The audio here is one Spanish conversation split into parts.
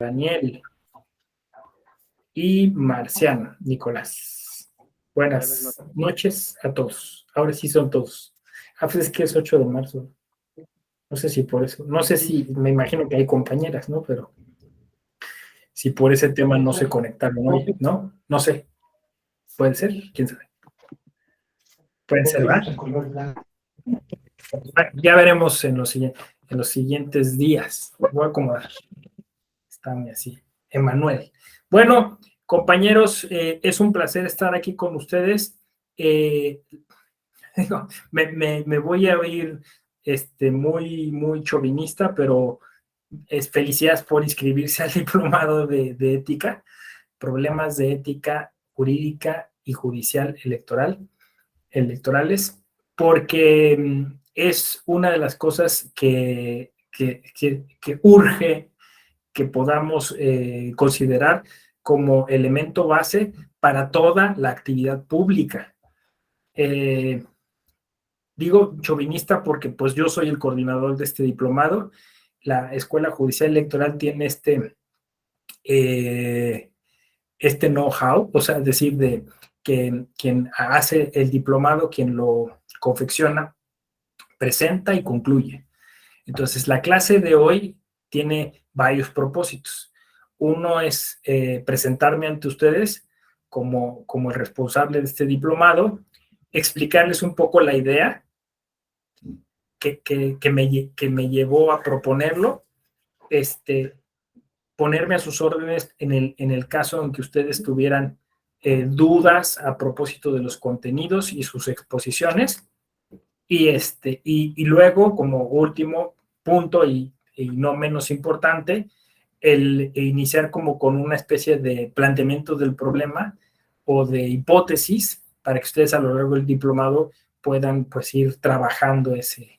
Daniel y Marciano, Nicolás. Buenas noches a todos. Ahora sí son todos. Pues es que es 8 de marzo. No sé si por eso. No sé si, me imagino que hay compañeras, ¿no? Pero si por ese tema no se conectaron hoy, ¿no? No sé. ¿Puede ser? ¿Quién sabe? Puede ser, ¿verdad? Ya veremos en los siguientes días. Voy a acomodar. Está así. Emanuel. Bueno, compañeros, es un placer estar aquí con ustedes. Me voy a oír muy chauvinista, pero felicidades por inscribirse al diplomado de ética, problemas de ética jurídica y judicial electorales, porque es una de las cosas que urge que podamos considerar como elemento base para toda la actividad pública. Digo chauvinista porque pues yo soy el coordinador de este diplomado. La Escuela Judicial Electoral tiene este know-how, o sea, es decir, de que quien hace el diplomado, quien lo confecciona, presenta y concluye. Entonces, la clase de hoy tiene varios propósitos. Uno es presentarme ante ustedes como el responsable de este diplomado, explicarles un poco la idea que me llevó a proponerlo, ponerme a sus órdenes en el caso en que ustedes tuvieran dudas a propósito de los contenidos y sus exposiciones. Y luego, como último punto y no menos importante, el iniciar como con una especie de planteamiento del problema o de hipótesis para que ustedes a lo largo del diplomado puedan pues ir trabajando ese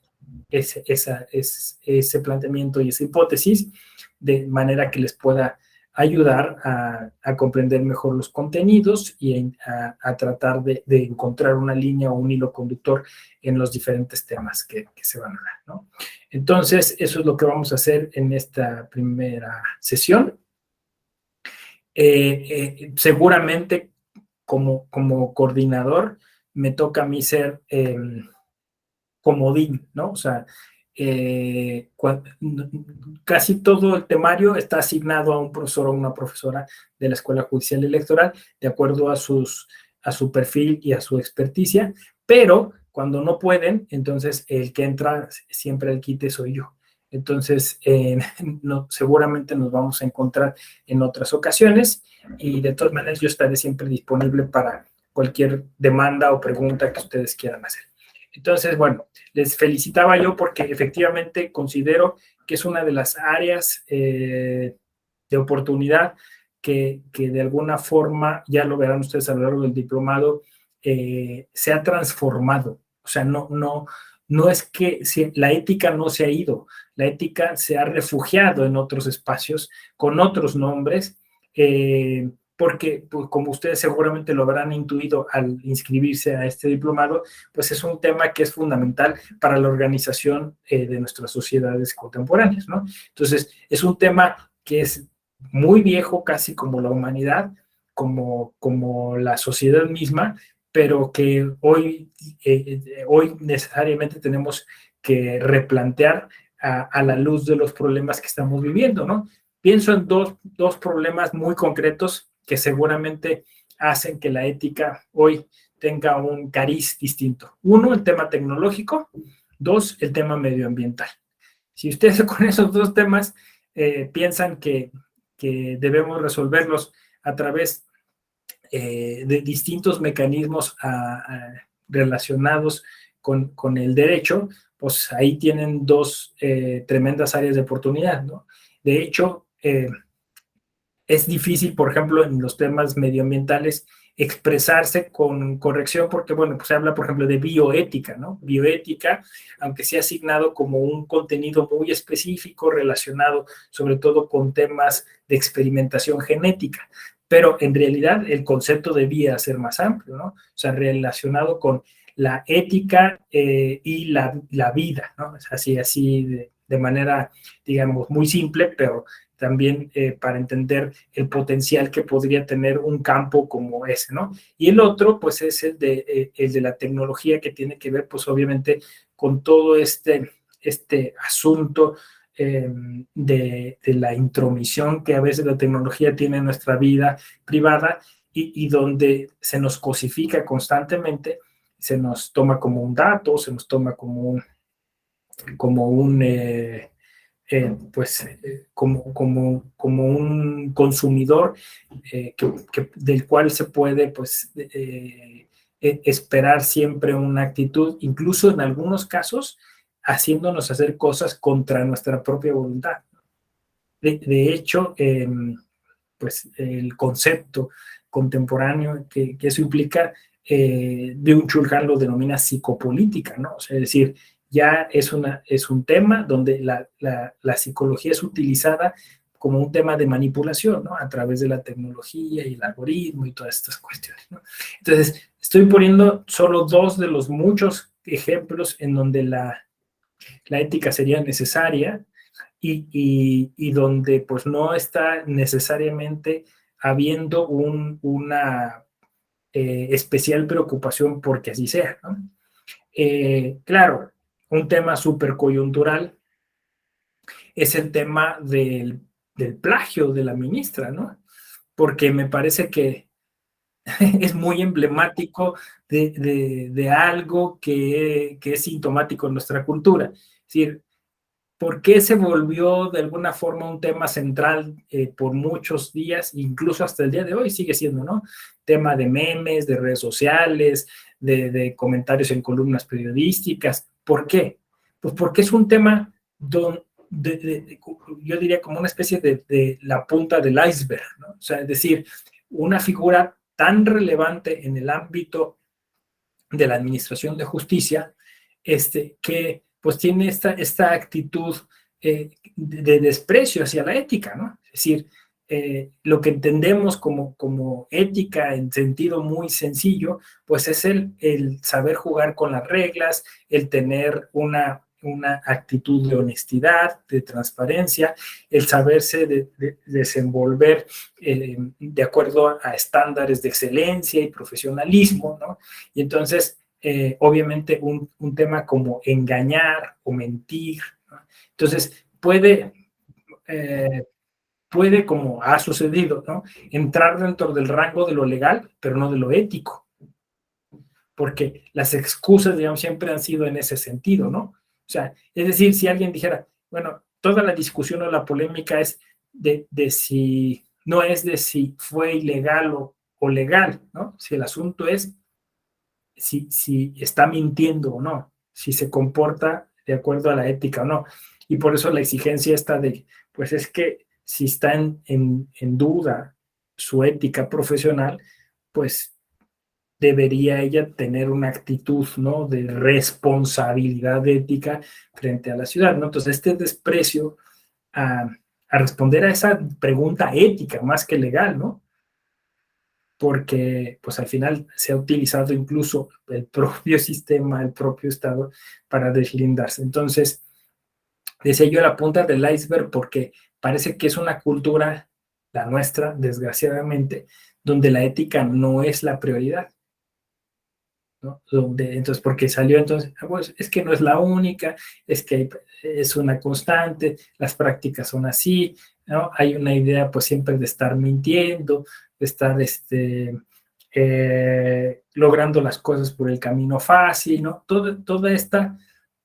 planteamiento y esa hipótesis de manera que les pueda ayudar a comprender mejor los contenidos y a tratar de encontrar una línea o un hilo conductor en los diferentes temas que se van a dar, ¿no? Entonces, eso es lo que vamos a hacer en esta primera sesión. Seguramente, como coordinador, me toca a mí ser comodín, ¿no? O sea, casi todo el temario está asignado a un profesor o una profesora de la Escuela Judicial Electoral, de acuerdo a su perfil y a su experticia, pero cuando no pueden, entonces el que entra siempre al quite soy yo. Entonces, seguramente nos vamos a encontrar en otras ocasiones y de todas maneras yo estaré siempre disponible para cualquier demanda o pregunta que ustedes quieran hacer. Entonces, bueno, les felicitaba yo porque efectivamente considero que es una de las áreas de oportunidad que de alguna forma, ya lo verán ustedes a lo largo del diplomado, se ha transformado. O sea, no es que la ética no se ha ido, la ética se ha refugiado en otros espacios con otros nombres, porque pues, como ustedes seguramente lo habrán intuido al inscribirse a este diplomado, pues es un tema que es fundamental para la organización de nuestras sociedades contemporáneas, ¿no? Entonces, es un tema que es muy viejo, casi como la humanidad, como la sociedad misma, pero que hoy necesariamente tenemos que replantear a la luz de los problemas que estamos viviendo, ¿no? Pienso en dos problemas muy concretos que seguramente hacen que la ética hoy tenga un cariz distinto. Uno, el tema tecnológico. Dos, el tema medioambiental. Si ustedes con esos dos temas piensan que debemos resolverlos a través de distintos mecanismos relacionados con el derecho, pues ahí tienen dos tremendas áreas de oportunidad, ¿no? De hecho, es difícil, por ejemplo, en los temas medioambientales, expresarse con corrección, porque, bueno, pues se habla, por ejemplo, de bioética, ¿no? Bioética, aunque sea asignado como un contenido muy específico relacionado sobre todo con temas de experimentación genética, pero en realidad el concepto debía ser más amplio, ¿no? O sea, relacionado con la ética y la vida, ¿no? Así de manera, digamos, muy simple, pero también para entender el potencial que podría tener un campo como ese, ¿no? Y el otro, pues es el de la tecnología, que tiene que ver, pues obviamente, con todo este asunto de la intromisión que a veces la tecnología tiene en nuestra vida privada y donde se nos cosifica constantemente, se nos toma como un dato, se nos toma como un como un consumidor del cual se puede pues esperar siempre una actitud, incluso en algunos casos haciéndonos hacer cosas contra nuestra propia voluntad. De hecho, pues el concepto contemporáneo que eso implica, Byung-Chul Han lo denomina psicopolítica, ¿no? O sea, es decir, ya es un tema donde la psicología es utilizada como un tema de manipulación, ¿no? A través de la tecnología y el algoritmo y todas estas cuestiones, ¿no? Entonces, estoy poniendo solo dos de los muchos ejemplos en donde la ética sería necesaria y donde pues no está necesariamente habiendo una especial preocupación porque así sea, ¿no? Claro, un tema súper coyuntural es el tema del plagio de la ministra, ¿no? Porque me parece que es muy emblemático de algo que es sintomático en nuestra cultura. Es decir, ¿por qué se volvió de alguna forma un tema central por muchos días, incluso hasta el día de hoy sigue siendo, ¿no? Tema de memes, de redes sociales, de comentarios en columnas periodísticas. ¿Por qué? Pues porque es un tema yo diría como una especie de la punta del iceberg, ¿no? O sea, es decir, una figura tan relevante en el ámbito de la administración de justicia, que pues tiene esta actitud de desprecio hacia la ética, ¿no? Es decir, lo que entendemos como ética en sentido muy sencillo, pues es el saber jugar con las reglas, el tener una actitud de honestidad, de transparencia, el saberse desenvolver de acuerdo a estándares de excelencia y profesionalismo, ¿no? Y entonces, obviamente, un tema como engañar o mentir, ¿no? Entonces, como ha sucedido, ¿no? Entrar dentro del rango de lo legal, pero no de lo ético, porque las excusas, digamos, siempre han sido en ese sentido, ¿no? O sea, es decir, si alguien dijera, bueno, toda la discusión o la polémica es no es de si fue ilegal o legal, ¿no? Si el asunto es si está mintiendo o no, si se comporta de acuerdo a la ética o no. Y por eso la exigencia está pues es que si está en duda su ética profesional, pues debería ella tener una actitud, ¿no? De responsabilidad ética frente a la ciudad, ¿no? Entonces, este desprecio a responder a esa pregunta ética más que legal, ¿no? Porque pues al final se ha utilizado incluso el propio sistema, el propio Estado para deslindarse. Entonces, decía yo la punta del iceberg porque parece que es una cultura, la nuestra, desgraciadamente, donde la ética no es la prioridad, ¿no? Entonces, porque salió entonces, pues, es que no es la única, es que es una constante, las prácticas son así, ¿no? Hay una idea pues siempre de estar mintiendo, de estar logrando las cosas por el camino fácil, ¿no? Toda esta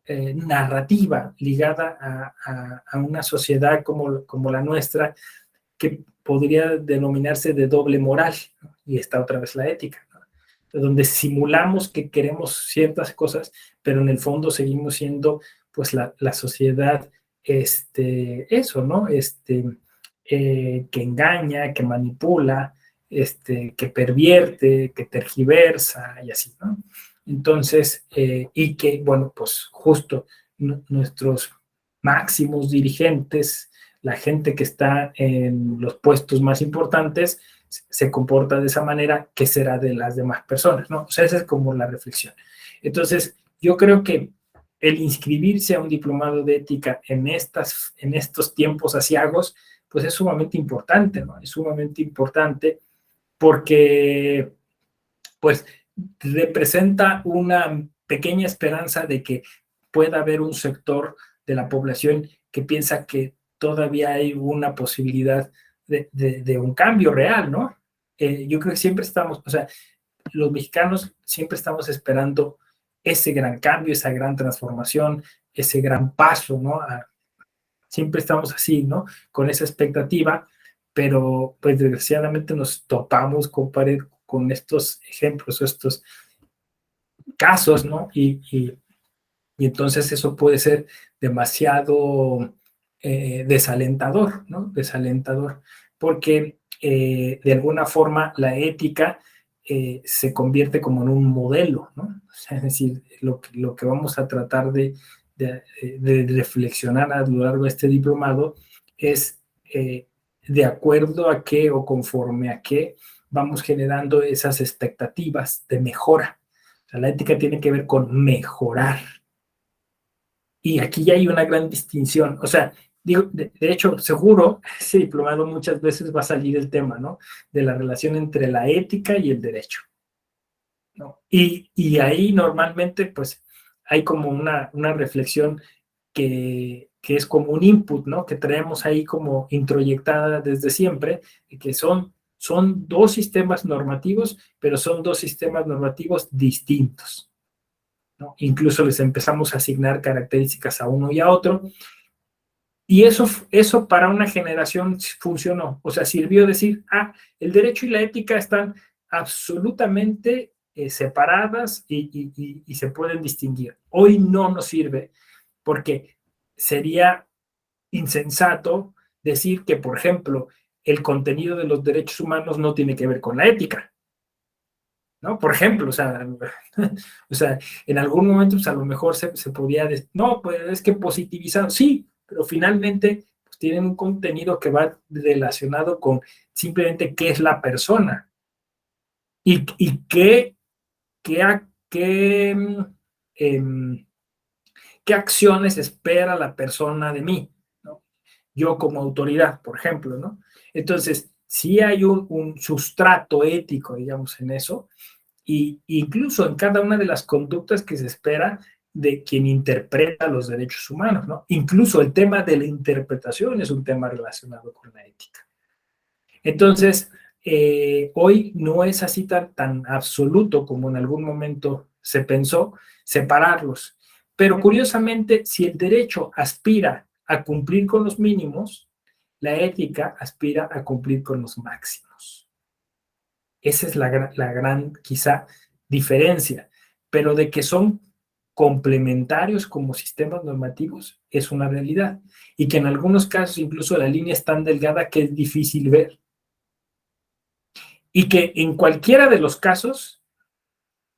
narrativa ligada a una sociedad como la nuestra, que podría denominarse de doble moral, ¿no? Y está otra vez la ética, ¿no? Donde simulamos que queremos ciertas cosas, pero en el fondo seguimos siendo pues la sociedad, eso, ¿no? Que engaña, que manipula, que pervierte, que tergiversa y así, ¿no? Entonces, y que, bueno, pues justo nuestros máximos dirigentes, la gente que está en los puestos más importantes, se comporta de esa manera, ¿qué será de las demás personas? ¿No? O sea, esa es como la reflexión. Entonces, yo creo que el inscribirse a un diplomado de ética en estos tiempos aciagos, pues es sumamente importante, ¿no? Es sumamente importante porque, pues, representa una pequeña esperanza de que pueda haber un sector de la población que piensa que todavía hay una posibilidad de un cambio real, ¿no? Yo creo que siempre estamos, o sea, los mexicanos siempre estamos esperando ese gran cambio, esa gran transformación, ese gran paso, ¿no? Siempre estamos así, ¿no? Con esa expectativa, pero pues desgraciadamente nos topamos con estos ejemplos, estos casos, ¿no? Y entonces eso puede ser demasiado desalentador, ¿no? Desalentador, porque de alguna forma la ética se convierte como en un modelo, ¿no? O sea, es decir, lo que vamos a tratar de reflexionar a lo largo de este diplomado es de acuerdo a qué o conforme a qué vamos generando esas expectativas de mejora. O sea, la ética tiene que ver con mejorar. Y aquí ya hay una gran distinción. O sea, digo, de hecho, seguro, ese diplomado muchas veces va a salir el tema, ¿no? De la relación entre la ética y el derecho, ¿no? Y ahí normalmente, pues, hay como una reflexión que es como un input, ¿no? Que traemos ahí como introyectada desde siempre, y que son dos sistemas normativos, pero son dos sistemas normativos distintos, ¿no? Incluso les empezamos a asignar características a uno y a otro, y eso para una generación funcionó, o sea, sirvió decir, el derecho y la ética están absolutamente separadas y se pueden distinguir. Hoy no nos sirve porque sería insensato decir que, por ejemplo, el contenido de los derechos humanos no tiene que ver con la ética, ¿no? Por ejemplo, o sea, en algún momento pues a lo mejor se podía decir, no, pues es que positivizar, sí, pero finalmente pues, tienen un contenido que va relacionado con simplemente qué es la persona y qué, eh, qué acciones espera la persona de mí, ¿no? Yo como autoridad, por ejemplo, ¿no? Entonces, sí hay un sustrato ético, digamos, en eso, y incluso en cada una de las conductas que se espera de quien interpreta los derechos humanos, ¿no? Incluso el tema de la interpretación es un tema relacionado con la ética. Entonces, hoy no es así tan absoluto como en algún momento se pensó separarlos. Pero curiosamente, si el derecho aspira a cumplir con los mínimos, la ética aspira a cumplir con los máximos. Esa es la gran, quizá, diferencia. Pero de que son complementarios como sistemas normativos es una realidad. Y que en algunos casos incluso la línea es tan delgada que es difícil ver. Y que en cualquiera de los casos,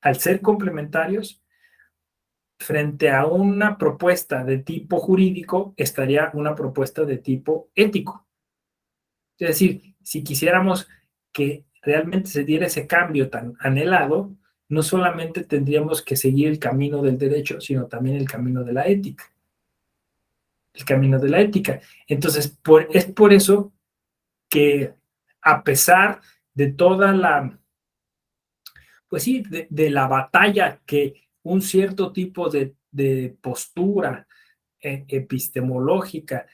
al ser complementarios, frente a una propuesta de tipo jurídico, estaría una propuesta de tipo ético. Es decir, si quisiéramos que realmente se diera ese cambio tan anhelado, no solamente tendríamos que seguir el camino del derecho, sino también el camino de la ética. El camino de la ética. Entonces, es por eso que a pesar de toda la, pues sí, de la batalla que un cierto tipo de postura epistemológica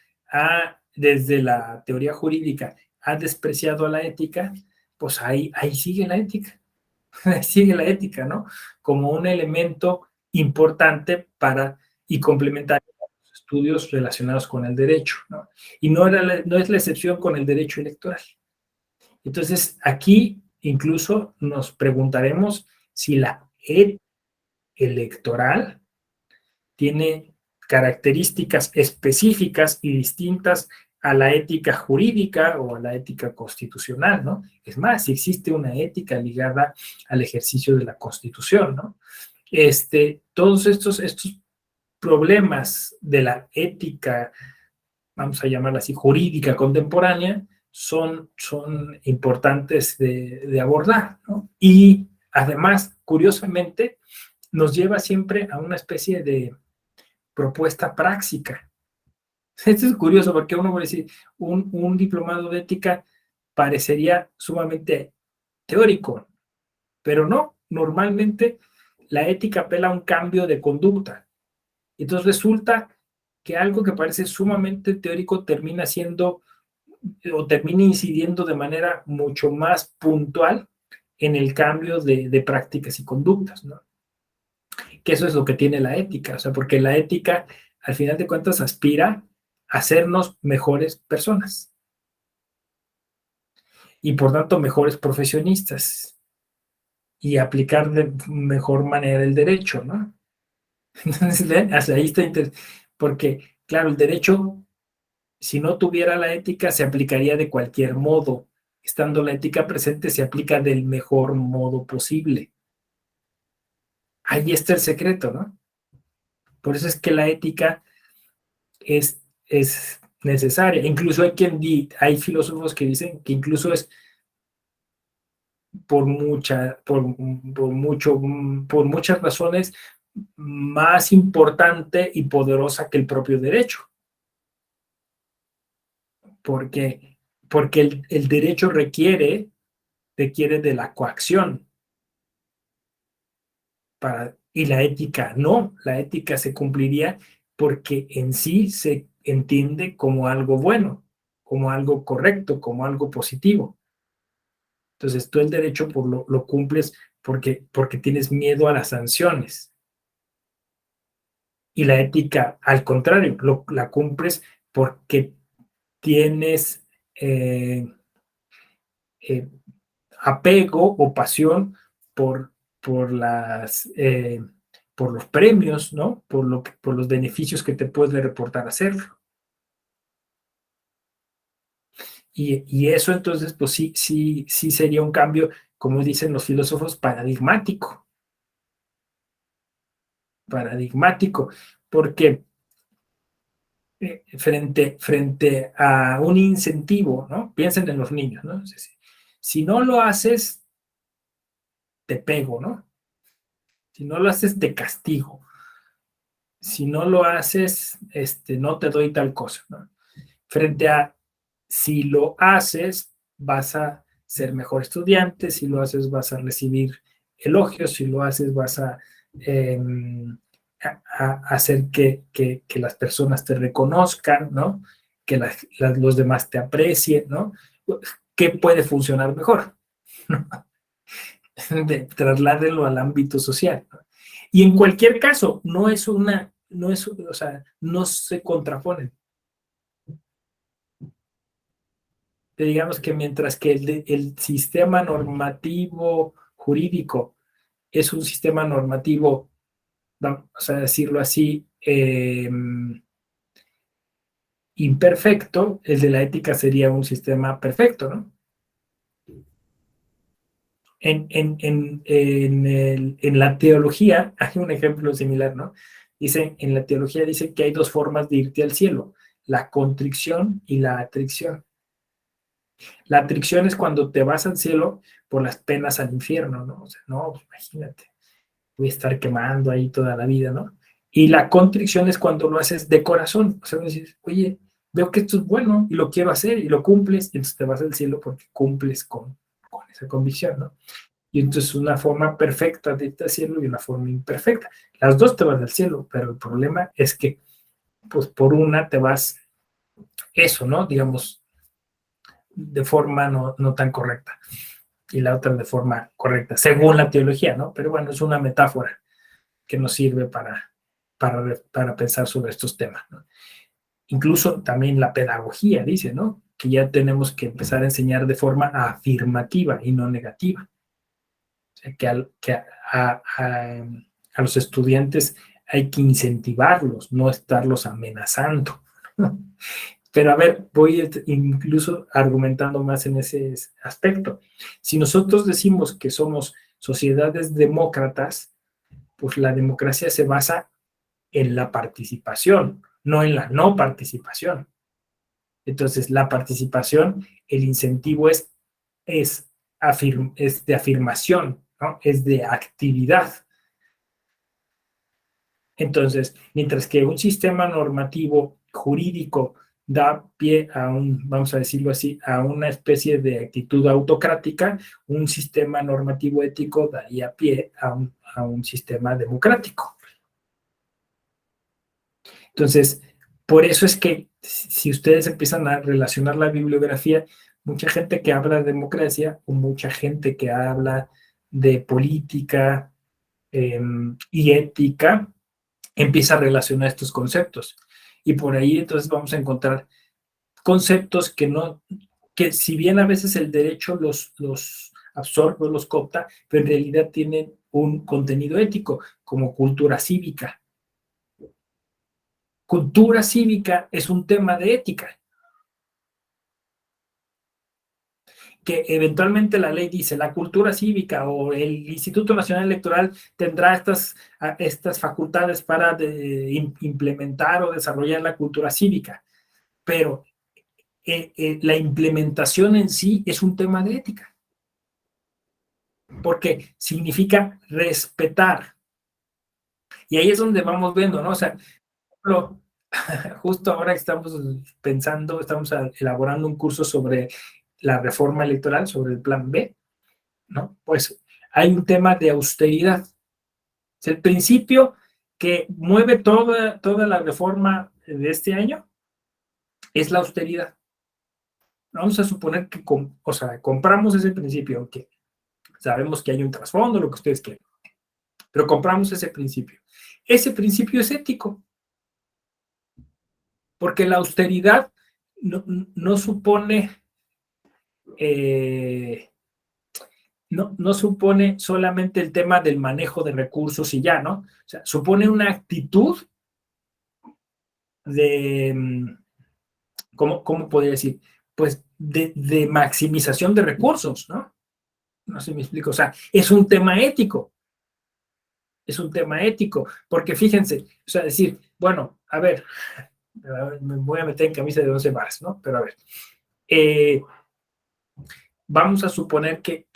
desde la teoría jurídica ha despreciado a la ética, pues ahí sigue la ética, ahí sigue la ética, ¿no? Como un elemento importante para y complementario a los estudios relacionados con el derecho, ¿no? Y no es la excepción con el derecho electoral. Entonces, aquí incluso nos preguntaremos si la ética electoral tiene características específicas y distintas a la ética jurídica o a la ética constitucional, ¿no? Es más, si existe una ética ligada al ejercicio de la Constitución, ¿no? Todos estos problemas de la ética, vamos a llamarla así, jurídica contemporánea, son importantes de abordar, ¿no? Y además, curiosamente, nos lleva siempre a una especie de propuesta práctica. Esto es curioso porque uno puede decir, un diplomado de ética parecería sumamente teórico, pero no, normalmente la ética apela a un cambio de conducta. Entonces resulta que algo que parece sumamente teórico termina siendo o termina incidiendo de manera mucho más puntual en el cambio de prácticas y conductas, ¿no? Que eso es lo que tiene la ética, o sea, porque la ética, al final de cuentas, aspira a hacernos mejores personas y por tanto mejores profesionistas y aplicar de mejor manera el derecho, ¿no? Entonces, hasta ahí está porque, claro, el derecho, si no tuviera la ética, se aplicaría de cualquier modo. Estando la ética presente, se aplica del mejor modo posible. Ahí está el secreto, ¿no? Por eso es que la ética es necesaria. Incluso hay filósofos que dicen que incluso es por muchas razones más importante y poderosa que el propio derecho. Porque, porque el derecho requiere de la coacción y la ética no. La ética se cumpliría porque en sí se entiende como algo bueno, como algo correcto, como algo positivo. Entonces tú el derecho lo cumples porque tienes miedo a las sanciones. Y la ética, al contrario, la cumples porque tienes eh, eh, apego o pasión por, por, las, por los premios, ¿no? Por los beneficios que te puede reportar hacerlo. Y eso entonces, pues sí sería un cambio, como dicen los filósofos, paradigmático, porque frente a un incentivo, ¿no? Piensen en los niños, ¿no? Si no lo haces, te pego, ¿no? Si no lo haces, te castigo. Si no lo haces, no te doy tal cosa, ¿no? Frente a si lo haces, vas a ser mejor estudiante, si lo haces, vas a recibir elogios, si lo haces, vas eh, a hacer que las personas te reconozcan, ¿no? Que los demás te aprecien, ¿no? ¿Qué puede funcionar mejor? Trasládenlo al ámbito social, ¿no? Y en cualquier caso, o sea, no se contraponen. Digamos que mientras que el sistema normativo jurídico es un sistema normativo, vamos a decirlo así, imperfecto, el de la ética sería un sistema perfecto, ¿no? En la teología hay un ejemplo similar, ¿no? En la teología dice que hay dos formas de irte al cielo, la contrición y la atricción. La atricción es cuando te vas al cielo por las penas al infierno, ¿no? O sea, no, pues imagínate, voy a estar quemando ahí toda la vida, ¿no? Y la contrición es cuando lo haces de corazón, o sea, dices, oye, veo que esto es bueno y lo quiero hacer y lo cumples, y entonces te vas al cielo porque cumples con esa convicción, ¿no? Y entonces una forma perfecta de irte al cielo y una forma imperfecta. Las dos te vas al cielo, pero el problema es que, pues por una te vas, eso, ¿no? Digamos, de forma no tan correcta y la otra de forma correcta, según la teología, ¿no? Pero bueno, es una metáfora que nos sirve para pensar sobre estos temas, ¿no? Incluso también la pedagogía dice, ¿no? Que ya tenemos que empezar a enseñar de forma afirmativa y no negativa. O sea, a los estudiantes hay que incentivarlos, no estarlos amenazando. Pero a ver, voy incluso argumentando más en ese aspecto. Si nosotros decimos que somos sociedades demócratas, pues la democracia se basa en la participación, no en la no participación. Entonces, la participación, el incentivo es, es de afirmación, ¿no? Es de actividad. Entonces, mientras que un sistema normativo jurídico da pie a vamos a decirlo así, a una especie de actitud autocrática, un sistema normativo ético daría pie a un sistema democrático. Entonces, por eso es que si ustedes empiezan a relacionar la bibliografía, mucha gente que habla de democracia o mucha gente que habla de política y ética, empieza a relacionar estos conceptos. Y por ahí entonces vamos a encontrar conceptos que si bien a veces el derecho los absorbe o los coopta, pero en realidad tienen un contenido ético, como cultura cívica. Cultura cívica es un tema de ética, que eventualmente la ley dice, la cultura cívica o el Instituto Nacional Electoral tendrá estas facultades para implementar o desarrollar la cultura cívica, pero la implementación en sí es un tema de ética, porque significa respetar. Y ahí es donde vamos viendo, ¿no? O sea, justo ahora estamos pensando, estamos elaborando un curso sobre la reforma electoral, sobre el plan B, ¿no? Pues hay un tema de austeridad. Es el principio que mueve toda la reforma de este año es la austeridad. Vamos a suponer que o sea, compramos ese principio, aunque sabemos que hay un trasfondo, lo que ustedes quieran, pero compramos ese principio. Ese principio es ético, porque la austeridad no supone no supone solamente el tema del manejo de recursos y ya, ¿no? O sea, supone una actitud de, ¿cómo podría decir? Pues de maximización de recursos, ¿no? No sé si me explico. O sea, es un tema ético. Es un tema ético, porque fíjense, o sea, decir, bueno, a ver, me voy a meter en camisa de 11 varas, ¿no? Pero a ver, vamos a suponer que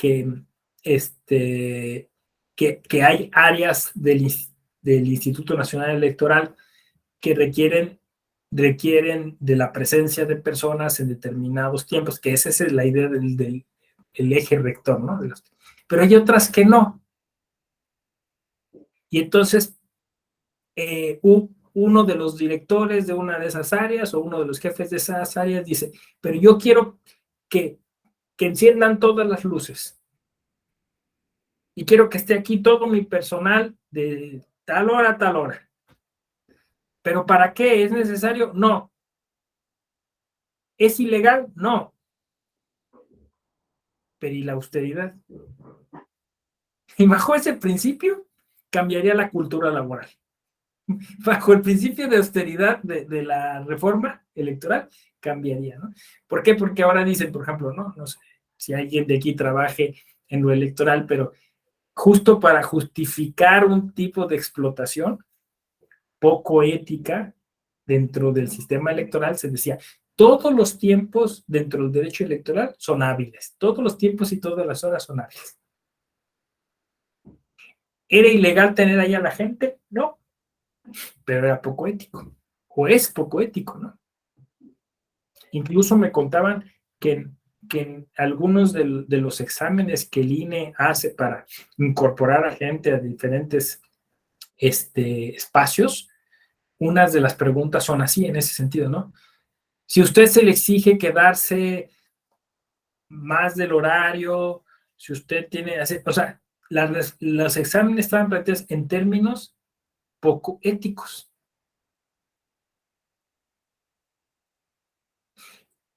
hay áreas del Instituto Nacional Electoral que requieren de la presencia de personas en determinados tiempos, que esa es la idea del eje rector, ¿no? Pero hay otras que no. Y entonces, uno de los directores de una de esas áreas o uno de los jefes de esas áreas dice, pero yo quiero que enciendan todas las luces y quiero que esté aquí todo mi personal de tal hora a tal hora. ¿Pero para qué? ¿Es necesario? No. ¿Es ilegal? No. Pero ¿y la austeridad? Y bajo ese principio cambiaría la cultura laboral. Bajo el principio de austeridad de la reforma electoral, cambiaría, ¿no? ¿Por qué? Porque ahora dicen, por ejemplo, no sé si alguien de aquí trabaje en lo electoral, pero justo para justificar un tipo de explotación poco ética dentro del sistema electoral, se decía, todos los tiempos dentro del derecho electoral son hábiles, todos los tiempos y todas las horas son hábiles. ¿Era ilegal tener ahí a la gente? No, pero era poco ético, o es poco ético, ¿no? Incluso me contaban que en algunos de los exámenes que el INE hace para incorporar a gente a diferentes espacios, unas de las preguntas son así, en ese sentido, ¿no? Si usted se le exige quedarse más del horario, si usted tiene, o sea, los exámenes estaban planteados en términos poco éticos.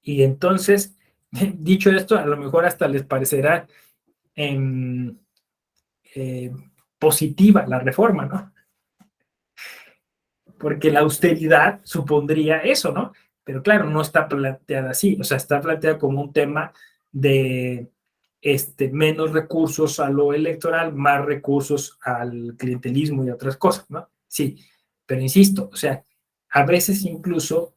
Y entonces, dicho esto, a lo mejor hasta les parecerá eh, positiva la reforma, ¿no? Porque la austeridad supondría eso, ¿no? Pero claro, no está planteada así, o sea, está planteada como un tema de menos recursos a lo electoral, más recursos al clientelismo y otras cosas, ¿no? Sí, pero insisto, o sea, a veces incluso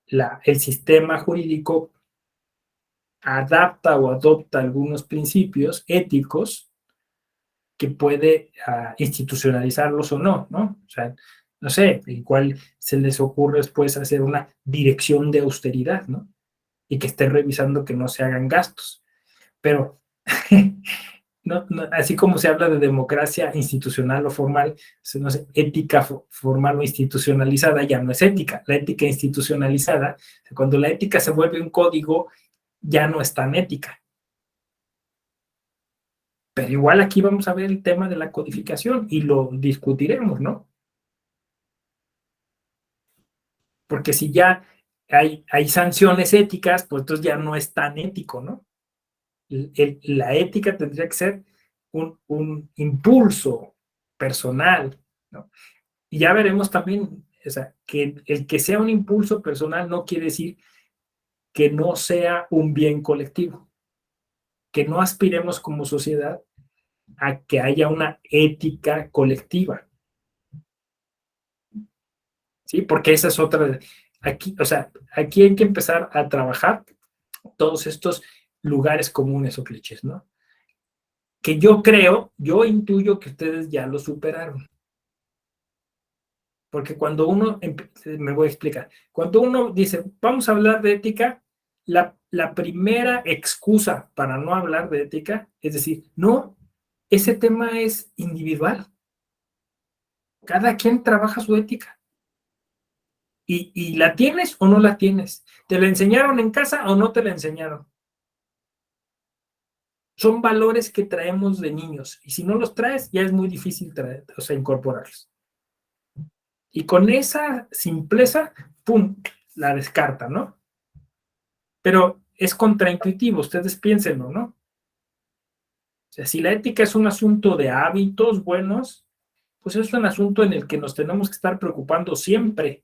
el sistema jurídico adapta o adopta algunos principios éticos que puede institucionalizarlos o no, ¿no? O sea, no sé, igual se les ocurre después hacer una dirección de austeridad, ¿no? Y que esté revisando que no se hagan gastos. Pero no, no, así como se habla de democracia institucional o formal, no sé, ética formal o institucionalizada ya no es ética. La ética institucionalizada, cuando la ética se vuelve un código, ya no es tan ética. Pero igual aquí vamos a ver el tema de la codificación y lo discutiremos, ¿no? Porque si ya hay sanciones éticas, pues entonces ya no es tan ético, ¿no? La ética tendría que ser un impulso personal, ¿no? Y ya veremos también, o sea, que el que sea un impulso personal no quiere decir que no sea un bien colectivo, que no aspiremos como sociedad a que haya una ética colectiva, ¿sí? Porque esa es otra, aquí, o sea, aquí hay que empezar a trabajar todos estos lugares comunes o clichés, ¿no? Que yo creo, yo intuyo que ustedes ya lo superaron. Porque cuando uno, me voy a explicar, cuando uno dice, vamos a hablar de ética, la primera excusa para no hablar de ética es decir, no, ese tema es individual. Cada quien trabaja su ética. Y la tienes o no la tienes. ¿Te la enseñaron en casa o no te la enseñaron? Son valores que traemos de niños. Y si no los traes, ya es muy difícil traer, o sea, incorporarlos. Y con esa simpleza, ¡pum!, la descarta, ¿no? Pero es contraintuitivo, ustedes piénsenlo, ¿no? O sea, si la ética es un asunto de hábitos buenos, pues es un asunto en el que nos tenemos que estar preocupando siempre.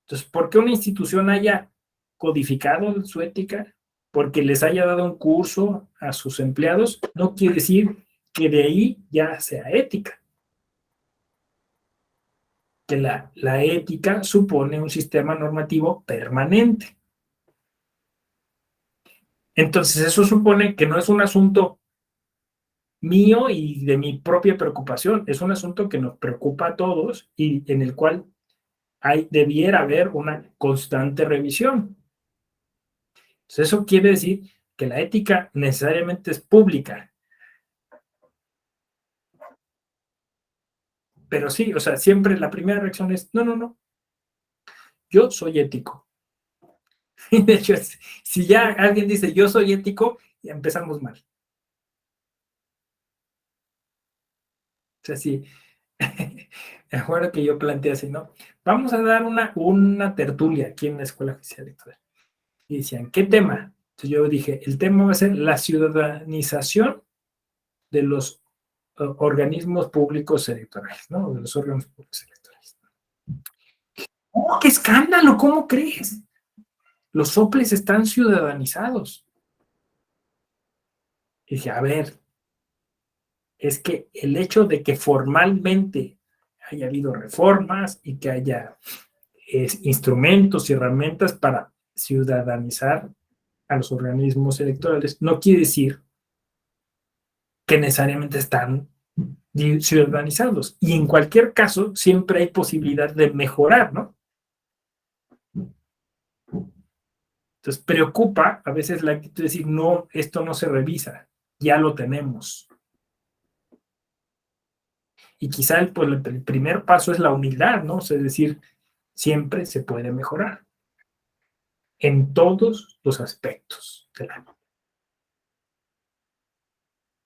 Entonces, ¿por qué una institución haya codificado su ética? Porque les haya dado un curso a sus empleados, no quiere decir que de ahí ya sea ética. Que la ética supone un sistema normativo permanente. Entonces, eso supone que no es un asunto mío y de mi propia preocupación, es un asunto que nos preocupa a todos y en el cual debiera haber una constante revisión. Entonces, eso quiere decir que la ética necesariamente es pública. Pero sí, o sea, siempre la primera reacción es, no, no, no, yo soy ético. De hecho, si ya alguien dice yo soy ético, ya empezamos mal. O sea, sí, me acuerdo que yo planteé así, ¿no? Vamos a dar una tertulia aquí en la Escuela Oficial Electoral. Y decían, ¿qué tema? Entonces yo dije, el tema va a ser la ciudadanización de los organismos públicos electorales, ¿no? De los órganos públicos electorales. ¡Oh, qué escándalo! ¿Cómo crees? Los soples están ciudadanizados. Y dije, a ver, es que el hecho de que formalmente haya habido reformas y que haya instrumentos y herramientas para ciudadanizar a los organismos electorales, no quiere decir que necesariamente están ciudadanizados. Y en cualquier caso, siempre hay posibilidad de mejorar, ¿no? Entonces, preocupa a veces la actitud de decir, no, esto no se revisa, ya lo tenemos. Y quizá pues, el primer paso es la humildad, ¿no? O sea, es decir, siempre se puede mejorar en todos los aspectos de la vida.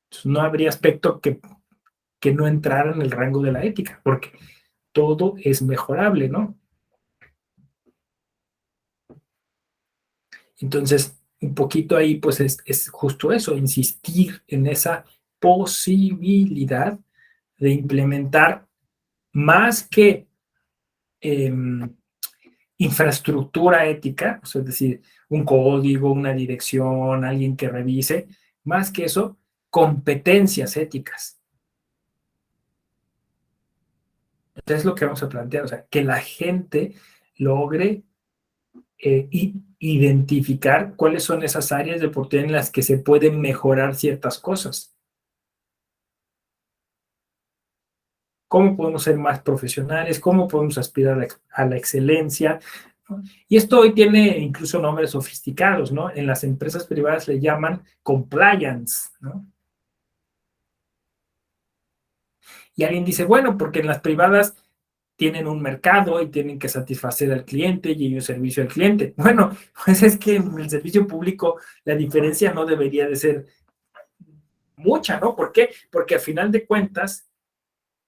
Entonces, no habría aspecto que no entrara en el rango de la ética, porque todo es mejorable, ¿no? Entonces, un poquito ahí, pues es justo eso, insistir en esa posibilidad de implementar más que eh, infraestructura ética, o sea, es decir, un código, una dirección, alguien que revise, más que eso, competencias éticas. Entonces, es lo que vamos a plantear, o sea, que la gente logre identificar cuáles son esas áreas de oportunidad en las que se pueden mejorar ciertas cosas. cómo podemos ser más profesionales, cómo podemos aspirar a la excelencia, ¿no? Y esto hoy tiene incluso nombres sofisticados, ¿no? En las empresas privadas le llaman compliance, ¿no? Y alguien dice, bueno, porque en las privadas tienen un mercado y tienen que satisfacer al cliente y un servicio al cliente. Bueno, pues es que en el servicio público la diferencia no debería de ser mucha, ¿no? ¿Por qué? Porque al final de cuentas,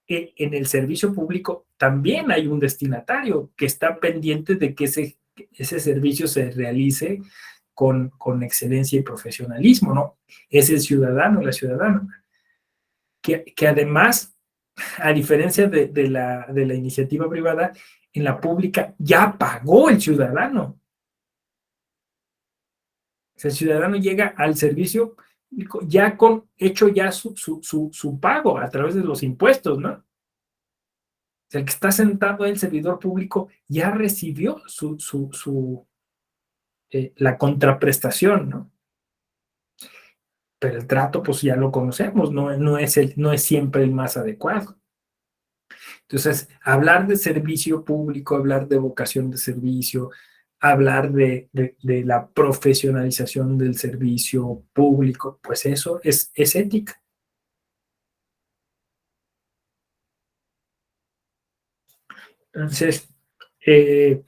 en el servicio público también hay un destinatario que está pendiente de que ese servicio se realice con excelencia y profesionalismo, ¿no? Es el ciudadano, la ciudadana, que además, a diferencia de la iniciativa privada, en la pública ya pagó el ciudadano. O sea, el ciudadano llega al servicio ya hecho ya su pago a través de los impuestos, ¿no? O sea, el que está sentado en el servidor público ya recibió la contraprestación, ¿no? Pero el trato, pues ya lo conocemos, no es siempre el más adecuado. Entonces, hablar de servicio público, hablar de vocación de servicio, hablar de la profesionalización del servicio público, pues eso es ética. Entonces, eh,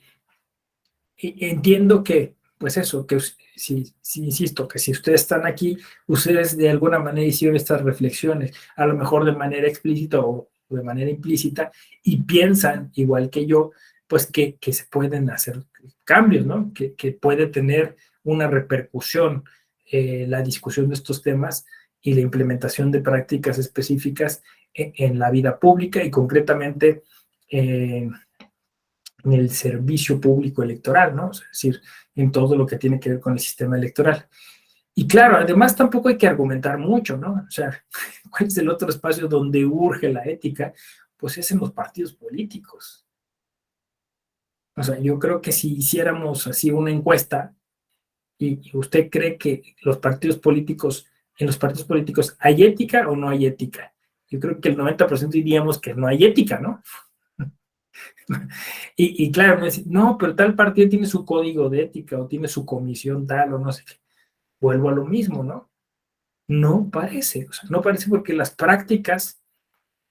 entiendo que, pues eso, que si insisto, que si ustedes están aquí, ustedes de alguna manera hicieron estas reflexiones, a lo mejor de manera explícita o de manera implícita, y piensan, igual que yo, pues que se pueden hacer cambios, ¿no? Que puede tener una repercusión la discusión de estos temas y la implementación de prácticas específicas en la vida pública y concretamente en el servicio público electoral, ¿no? Es decir, en todo lo que tiene que ver con el sistema electoral. Y claro, además tampoco hay que argumentar mucho, ¿no? O sea, ¿cuál es el otro espacio donde urge la ética? Pues es en los partidos políticos. O sea, yo creo que si hiciéramos así una encuesta y usted cree que los partidos políticos, en los partidos políticos, ¿hay ética o no hay ética? Yo creo que el 90% diríamos que no hay ética, ¿no? Y claro, me dicen, no, pero tal partido tiene su código de ética o tiene su comisión tal o no sé qué. Vuelvo a lo mismo, ¿no? No parece, o sea, no parece porque las prácticas,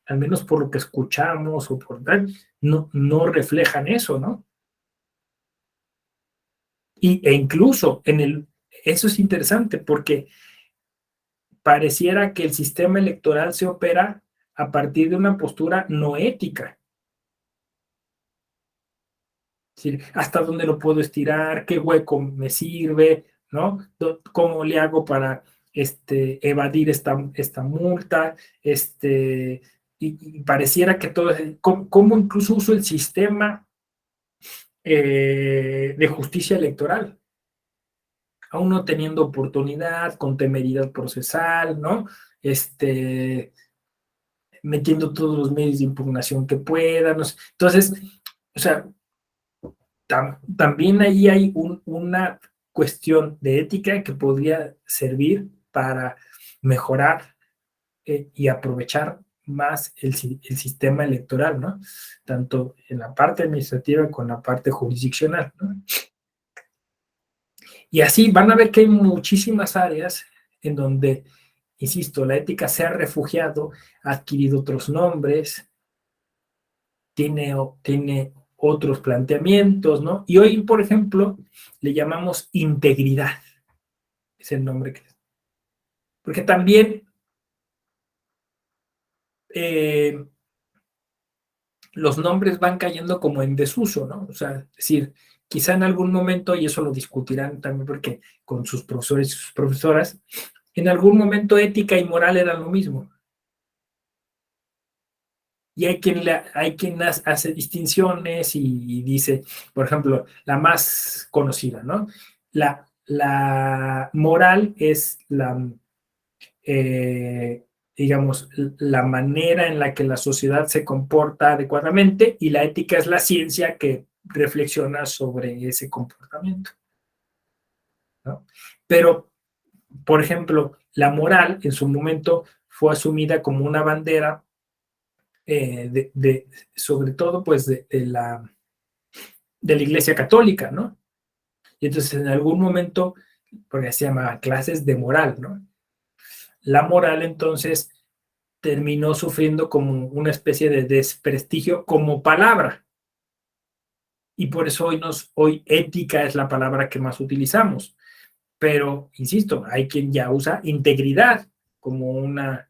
al menos por lo que escuchamos o por tal, no reflejan eso, ¿no? E incluso eso es interesante porque pareciera que el sistema electoral se opera a partir de una postura no ética. ¿Sí? ¿Hasta dónde lo puedo estirar? ¿Qué hueco me sirve? ¿No? ¿Cómo le hago para evadir esta multa? Y pareciera que todo, ¿cómo incluso uso el sistema de justicia electoral? Aún no teniendo oportunidad, con temeridad procesal, ¿no? Metiendo todos los medios de impugnación que puedan. ¿No? Entonces, o sea, también ahí hay una cuestión de ética que podría servir para mejorar y aprovechar más el sistema electoral, ¿no? Tanto en la parte administrativa como en la parte jurisdiccional, ¿no? Y así van a ver que hay muchísimas áreas en donde, insisto, la ética se ha refugiado, ha adquirido otros nombres, tiene otros planteamientos, ¿no? Y hoy, por ejemplo, le llamamos integridad, es el nombre que... Porque también eh, los nombres van cayendo como en desuso, ¿no? O sea, es decir, quizá en algún momento, y eso lo discutirán también porque con sus profesores y sus profesoras, en algún momento ética y moral eran lo mismo. Y hay quien hace distinciones y dice, por ejemplo, la más conocida, ¿no? La moral es eh, digamos, la manera en la que la sociedad se comporta adecuadamente y la ética es la ciencia que reflexiona sobre ese comportamiento, ¿no? Pero, por ejemplo, la moral en su momento fue asumida como una bandera sobre todo pues de la Iglesia Católica, ¿no? Y entonces en algún momento, porque se llamaban clases de moral, ¿no? La moral entonces terminó sufriendo como una especie de desprestigio como palabra. Y por eso hoy ética es la palabra que más utilizamos. Pero, insisto, hay quien ya usa integridad como una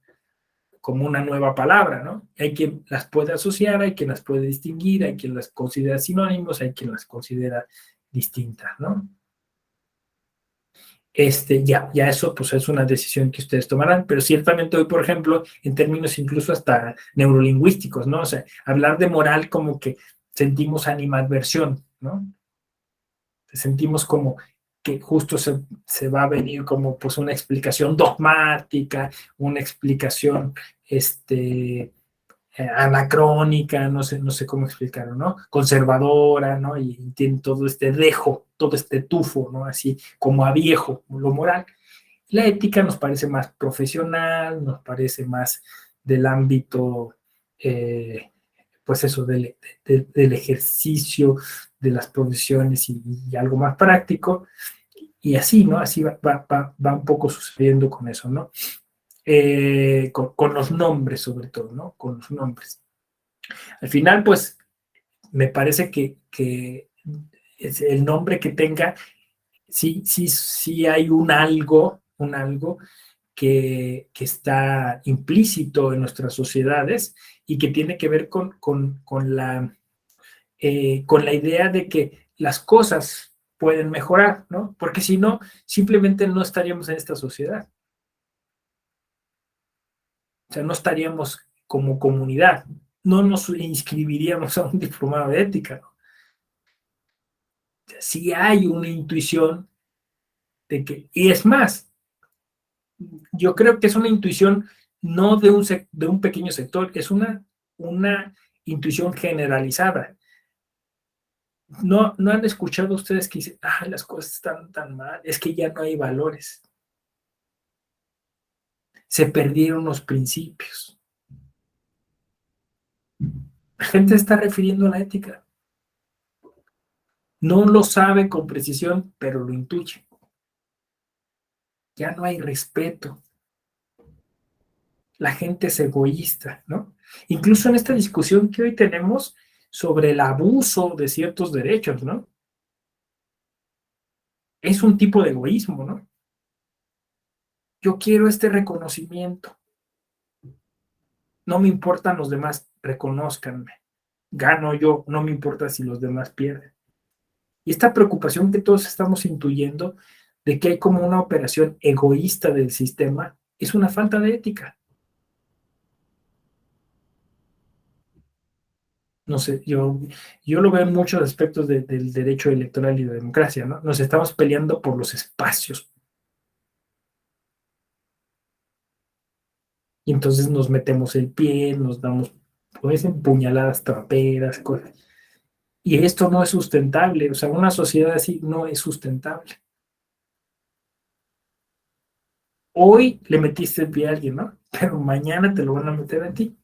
nueva palabra, ¿no? Hay quien las puede asociar, hay quien las puede distinguir, hay quien las considera sinónimos, hay quien las considera distintas, ¿no? Ya eso pues es una decisión que ustedes tomarán, pero ciertamente hoy, por ejemplo, en términos incluso hasta neurolingüísticos, ¿no? O sea, hablar de moral como que sentimos animadversión, ¿no? Sentimos como que justo se va a venir como pues una explicación dogmática, una explicación anacrónica, no sé cómo explicarlo, ¿no? Conservadora, ¿no? Y tiene todo este dejo, todo este tufo, ¿no? Así como a viejo, lo moral. La ética nos parece más profesional, nos parece más del ámbito, pues eso, del ejercicio de las profesiones y algo más práctico. Y así, ¿no? Así va un poco sucediendo con eso, ¿no? Con los nombres sobre todo, ¿no? Con los nombres. Al final, pues, me parece que el nombre que tenga, sí hay un algo que está implícito en nuestras sociedades y que tiene que ver con la idea de que las cosas pueden mejorar, ¿no? Porque si no, simplemente no estaríamos en esta sociedad. O sea, no estaríamos como comunidad, no nos inscribiríamos a un diplomado de ética, ¿no? O sea, sí hay una intuición de que, y es más, yo creo que es una intuición no de un pequeño sector, es una intuición generalizada. ¿No han escuchado ustedes que dicen, las cosas están tan mal, es que ya no hay valores, se perdieron los principios? La gente se está refiriendo a la ética. No lo sabe con precisión, pero lo intuye. Ya no hay respeto. La gente es egoísta, ¿no? Incluso en esta discusión que hoy tenemos sobre el abuso de ciertos derechos, ¿no? Es un tipo de egoísmo, ¿no? Yo quiero este reconocimiento. No me importan los demás, reconózcanme. Gano yo, no me importa si los demás pierden. Y esta preocupación que todos estamos intuyendo de que hay como una operación egoísta del sistema es una falta de ética. No sé, yo lo veo en muchos aspectos del derecho electoral y de democracia, ¿no? Nos estamos peleando por los espacios. Y entonces nos metemos el pie, nos damos, pues, empuñaladas traperas, cosas. Y esto no es sustentable, o sea, una sociedad así no es sustentable. Hoy le metiste el pie a alguien, ¿no? Pero mañana te lo van a meter a ti.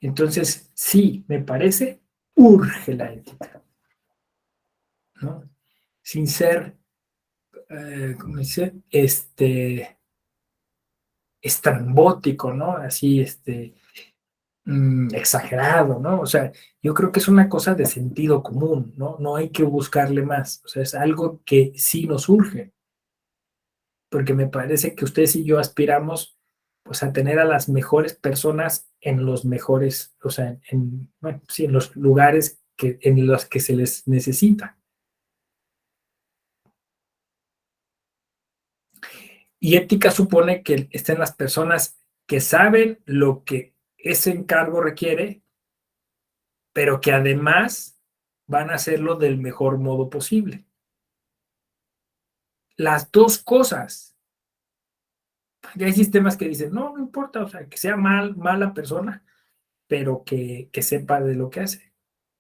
Entonces, sí, me parece, urge la ética, ¿no? Sin ser, ¿cómo dice? Estrambótico, ¿no? Así, exagerado, ¿no? O sea, yo creo que es una cosa de sentido común, ¿no? No hay que buscarle más. O sea, es algo que sí nos urge, porque me parece que ustedes y yo aspiramos, pues, a tener a las mejores personas en los mejores, o sea, bueno, sí, en los lugares en los que se les necesita. Y ética supone que estén las personas que saben lo que ese encargo requiere, pero que además van a hacerlo del mejor modo posible. Las dos cosas. Ya hay sistemas que dicen, no importa, o sea, que sea mala persona, pero que sepa de lo que hace.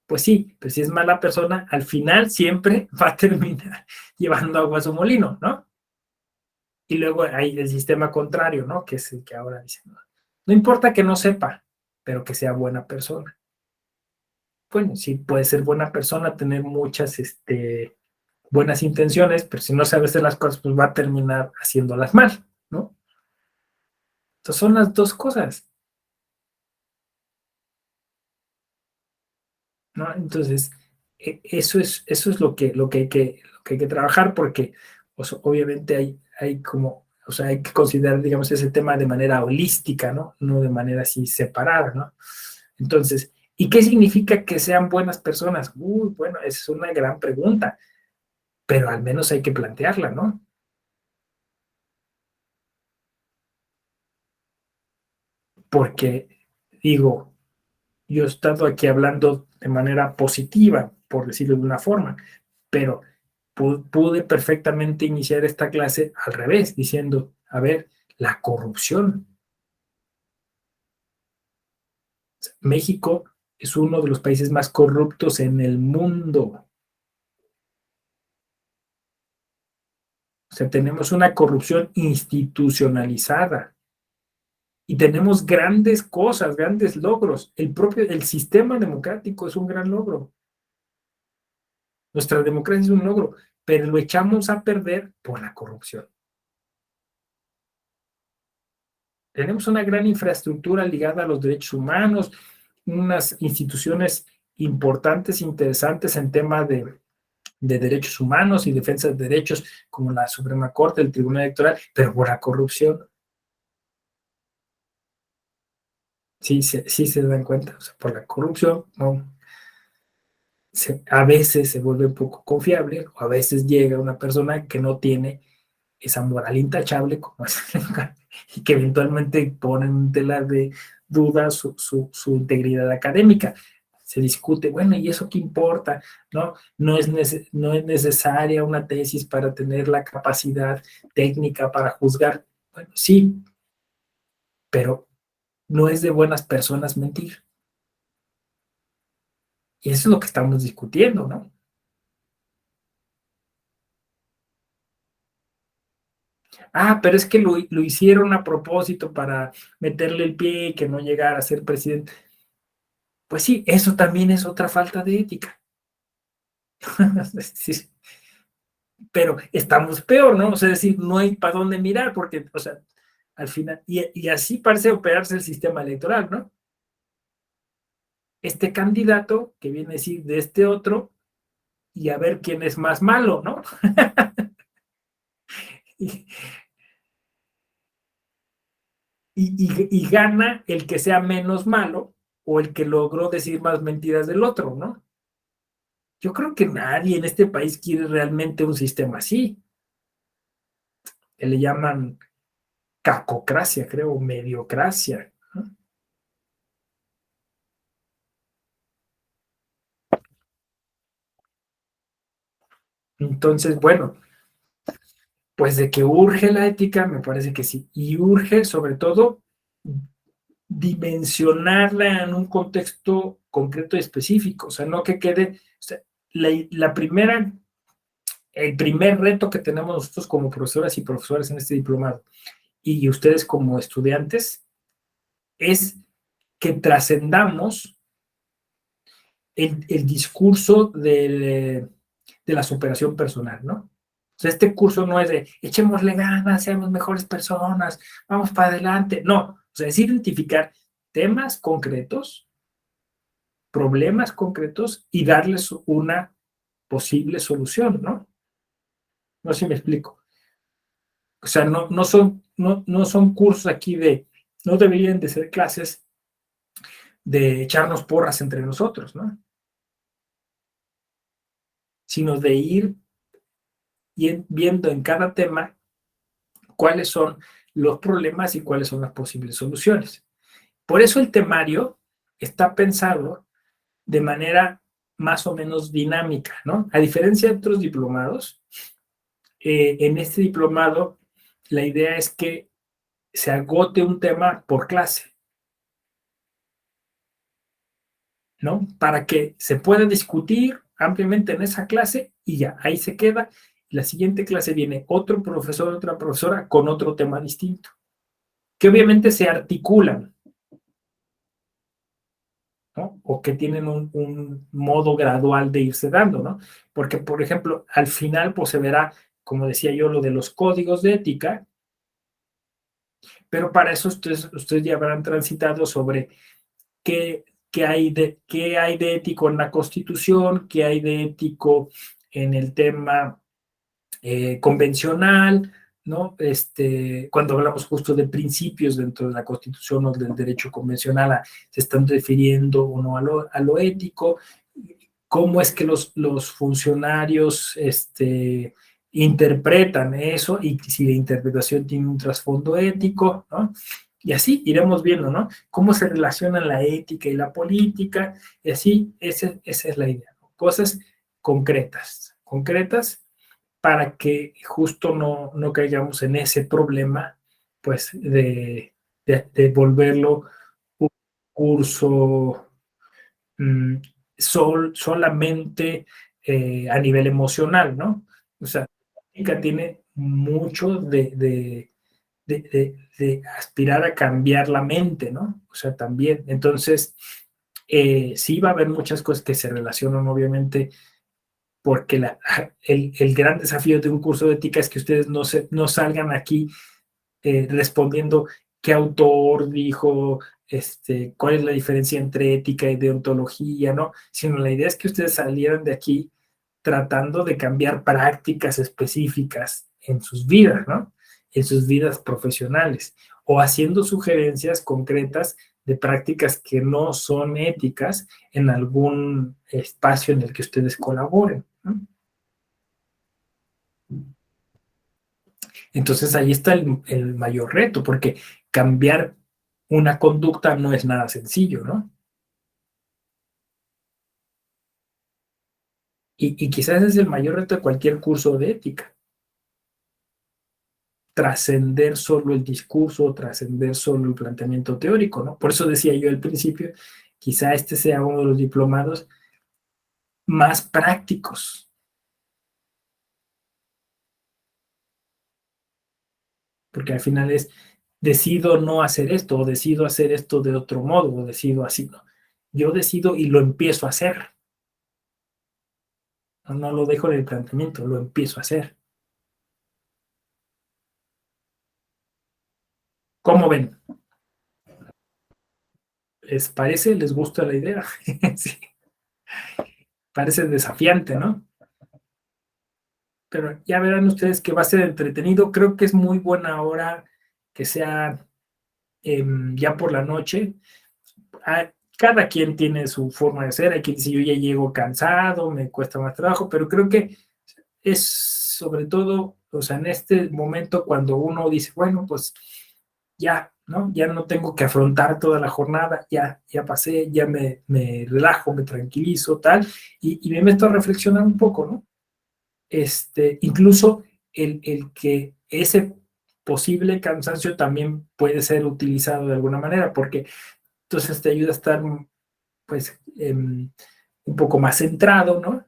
Pues sí, pero si es mala persona, al final siempre va a terminar llevando agua a su molino, ¿no? Y luego hay el sistema contrario, ¿no? Que es el que ahora dicen, no, no importa que no sepa, pero que sea buena persona. Bueno, sí puede ser buena persona, tener muchas buenas intenciones, pero si no sabe hacer las cosas, pues va a terminar haciéndolas mal, ¿no? Entonces son las dos cosas, ¿no? Entonces, eso es lo que hay que trabajar porque pues, obviamente hay como, o sea, hay que considerar, digamos, ese tema de manera holística, ¿no? No de manera así separada, ¿no? Entonces, ¿y qué significa que sean buenas personas? Uy, bueno, esa es una gran pregunta, pero al menos hay que plantearla, ¿no? Porque digo, yo he estado aquí hablando de manera positiva, por decirlo de una forma, pero pude perfectamente iniciar esta clase al revés, diciendo, a ver, la corrupción. México es uno de los países más corruptos en el mundo. O sea, tenemos una corrupción institucionalizada y tenemos grandes cosas, grandes logros. El sistema democrático es un gran logro. Nuestra democracia es un logro, pero lo echamos a perder por la corrupción. Tenemos una gran infraestructura ligada a los derechos humanos, unas instituciones importantes, interesantes en tema de derechos humanos y defensa de derechos, como la Suprema Corte, el Tribunal Electoral, pero por la corrupción, sí se dan cuenta, o sea, por la corrupción, no, a veces se vuelve un poco confiable, o a veces llega una persona que no tiene esa moral intachable, como es, y que eventualmente ponen en tela de duda su integridad académica. Se discute, bueno, ¿y eso qué importa? No es necesaria una tesis para tener la capacidad técnica para juzgar. Bueno, sí, pero no es de buenas personas mentir. Y eso es lo que estamos discutiendo, ¿no? Ah, pero es que lo hicieron a propósito para meterle el pie y que no llegara a ser presidente. Pues sí, eso también es otra falta de ética. Sí, pero estamos peor, ¿no? O sea, es decir, no hay para dónde mirar porque, o sea, al final, y así parece operarse el sistema electoral, ¿no? Este candidato que viene a decir de este otro y a ver quién es más malo, ¿no? Y, y gana el que sea menos malo o el que logró decir más mentiras del otro, ¿no? Yo creo que nadie en este país quiere realmente un sistema así, que le llaman cacocracia, creo, mediocracia, ¿no? Entonces, bueno, pues de que urge la ética, me parece que sí. Y urge, sobre todo, dimensionarla en un contexto concreto y específico. O sea, no que quede. O sea, la primera, el primer reto que tenemos nosotros como profesoras y profesores en este diplomado y ustedes como estudiantes es que trascendamos el discurso de la superación personal, ¿no? O sea, este curso no es de echémosle ganas, seamos mejores personas, vamos para adelante. No, o sea, es identificar temas concretos, problemas concretos y darles una posible solución, ¿no? No sé si me explico. O sea, no son cursos aquí no deberían de ser clases de echarnos porras entre nosotros, ¿no? Sino de ir viendo en cada tema cuáles son los problemas y cuáles son las posibles soluciones. Por eso el temario está pensado de manera más o menos dinámica, ¿no? A diferencia de otros diplomados, en este diplomado la idea es que se agote un tema por clase, ¿no? Para que se pueda discutir ampliamente en esa clase y ya, ahí se queda. la siguiente clase viene otro profesor, otra profesora con otro tema distinto, que obviamente se articulan, ¿no? O que tienen un modo gradual de irse dando, ¿no? Porque, por ejemplo, al final, pues se verá, como decía yo, lo de los códigos de ética, pero para eso ustedes ya habrán transitado sobre qué hay de ético en la Constitución, qué hay de ético en el tema convencional, ¿no? Cuando hablamos justo de principios dentro de la Constitución o del derecho convencional, se están refiriendo o no a lo ético, cómo es que los funcionarios interpretan eso y si la interpretación tiene un trasfondo ético, ¿no? Y así iremos viendo, ¿no? Cómo se relacionan la ética y la política, y así, esa es la idea, ¿no? Cosas concretas para que justo no caigamos en ese problema, pues, de volverlo un curso solamente a nivel emocional, ¿no? O sea, la ética tiene mucho de aspirar a cambiar la mente, ¿no? O sea, también. Entonces, sí va a haber muchas cosas que se relacionan, obviamente, porque el gran desafío de un curso de ética es que ustedes no salgan aquí respondiendo qué autor dijo, cuál es la diferencia entre ética y deontología, ¿no? Sino la idea es que ustedes salieran de aquí tratando de cambiar prácticas específicas en sus vidas, ¿no? En sus vidas profesionales, o haciendo sugerencias concretas de prácticas que no son éticas en algún espacio en el que ustedes colaboren, ¿no? Entonces ahí está el mayor reto, porque cambiar una conducta no es nada sencillo, ¿no? Y quizás es el mayor reto de cualquier curso de ética, trascender solo el discurso, trascender solo el planteamiento teórico, ¿no? Por eso decía yo al principio, quizá este sea uno de los diplomados más prácticos, porque al final es, decido no hacer esto, o decido hacer esto de otro modo, o decido así, ¿no? Yo decido y lo empiezo a hacer, no lo dejo en el planteamiento, lo empiezo a hacer. ¿Cómo ven? ¿Les parece? ¿Les gusta la idea? Sí, parece desafiante, ¿no? Pero ya verán ustedes que va a ser entretenido. Creo que es muy buena hora que sea ya por la noche. Cada quien tiene su forma de ser. Hay quien dice, yo ya llego cansado, me cuesta más trabajo, pero creo que es sobre todo, o sea, en este momento cuando uno dice, bueno, pues ya, ¿no? Ya no tengo que afrontar toda la jornada, ya pasé, ya me relajo, me tranquilizo, tal, y me meto a reflexionar un poco, ¿no? Incluso el que ese posible cansancio también puede ser utilizado de alguna manera, porque entonces te ayuda a estar, pues, un poco más centrado, ¿no?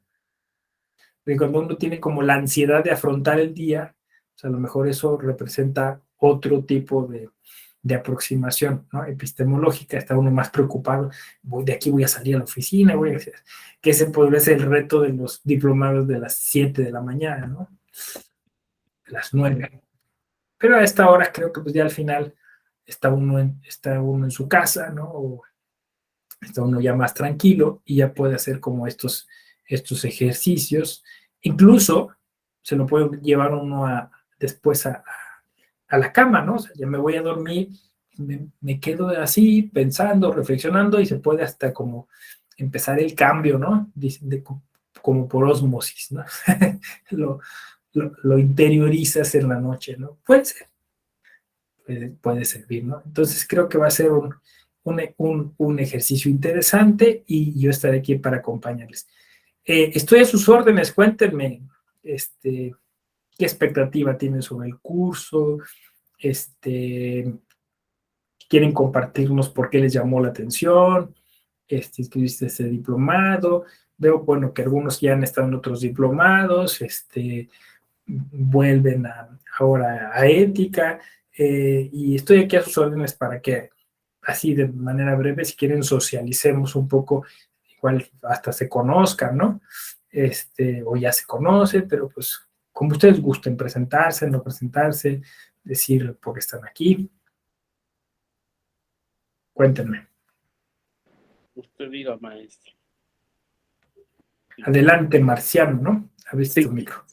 Porque cuando uno tiene como la ansiedad de afrontar el día, pues a lo mejor eso representa otro tipo de aproximación, ¿no? Epistemológica, está uno más preocupado, de aquí voy a salir a la oficina, voy a hacer, que ese podría ser el reto de los diplomados de las 7 de la mañana, ¿no? De las 9. Pero a esta hora creo que pues ya al final está uno en su casa, ¿no? O está uno ya más tranquilo y ya puede hacer como estos ejercicios. Incluso se lo puede llevar uno después a la cama, ¿no? O sea, ya me voy a dormir, me quedo así pensando, reflexionando y se puede hasta como empezar el cambio, ¿no? Como por osmosis, ¿no? lo, lo interiorizas en la noche, ¿no? Puede servir, ¿no? Entonces creo que va a ser un ejercicio interesante y yo estaré aquí para acompañarles. Estoy a sus órdenes, cuéntenme, qué expectativa tienen sobre el curso, quieren compartirnos por qué les llamó la atención, escribiste este diplomado, veo, bueno, que algunos ya han estado en otros diplomados, vuelven ahora a ética, y estoy aquí a sus órdenes para que, así de manera breve, si quieren, socialicemos un poco, igual hasta se conozcan, ¿no? O ya se conocen, pero pues como ustedes gusten, presentarse, no presentarse, decir por qué están aquí. Cuéntenme. Usted diga, maestro. Adelante, Marciano, ¿no? Abriste Sí. tu micro.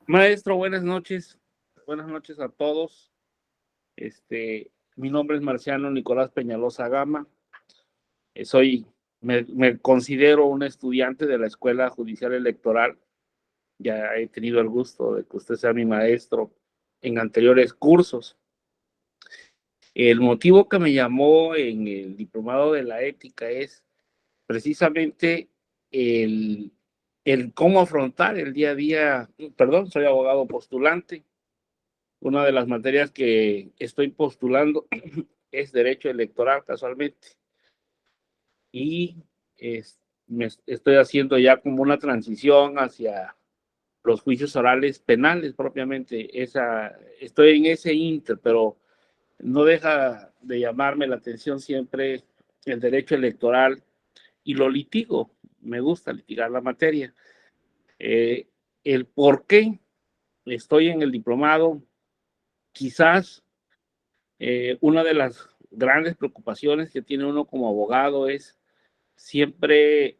Maestro, buenas noches. Buenas noches a todos. Mi nombre es Marciano Nicolás Peñalosa Gama. Me considero un estudiante de la Escuela Judicial Electoral. Ya he tenido el gusto de que usted sea mi maestro en anteriores cursos. El motivo que me llamó en el diplomado de la ética es precisamente el cómo afrontar el día a día. Perdón, soy abogado postulante. Una de las materias que estoy postulando es Derecho Electoral, casualmente. Y me estoy haciendo ya como una transición hacia los juicios orales penales propiamente. Estoy en ese inter, pero no deja de llamarme la atención siempre el derecho electoral y lo litigo. Me gusta litigar la materia. El por qué estoy en el diplomado, quizás una de las grandes preocupaciones que tiene uno como abogado es siempre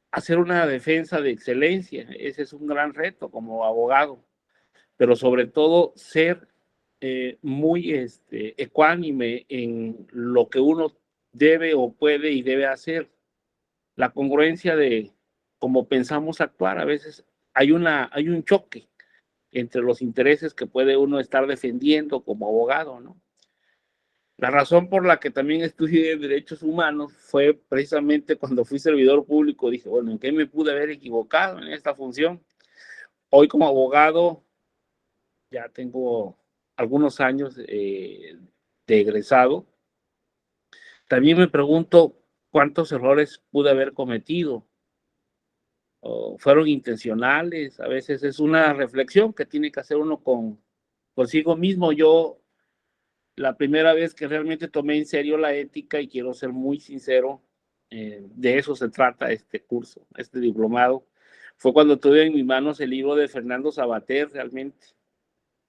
hacer una defensa de excelencia. Ese es un gran reto como abogado, pero sobre todo ser muy ecuánime en lo que uno debe o puede y debe hacer. La congruencia de cómo pensamos actuar. A veces hay un choque entre los intereses que puede uno estar defendiendo como abogado, ¿no? La razón por la que también estudié derechos humanos fue precisamente cuando fui servidor público. Dije, bueno, ¿en qué me pude haber equivocado en esta función? Hoy como abogado ya tengo algunos años de egresado. También me pregunto cuántos errores pude haber cometido. O fueron intencionales. A veces es una reflexión que tiene que hacer uno consigo mismo. Yo, la primera vez que realmente tomé en serio la ética, y quiero ser muy sincero, de eso se trata este curso, este diplomado, fue cuando tuve en mis manos el libro de Fernando Sabater, realmente,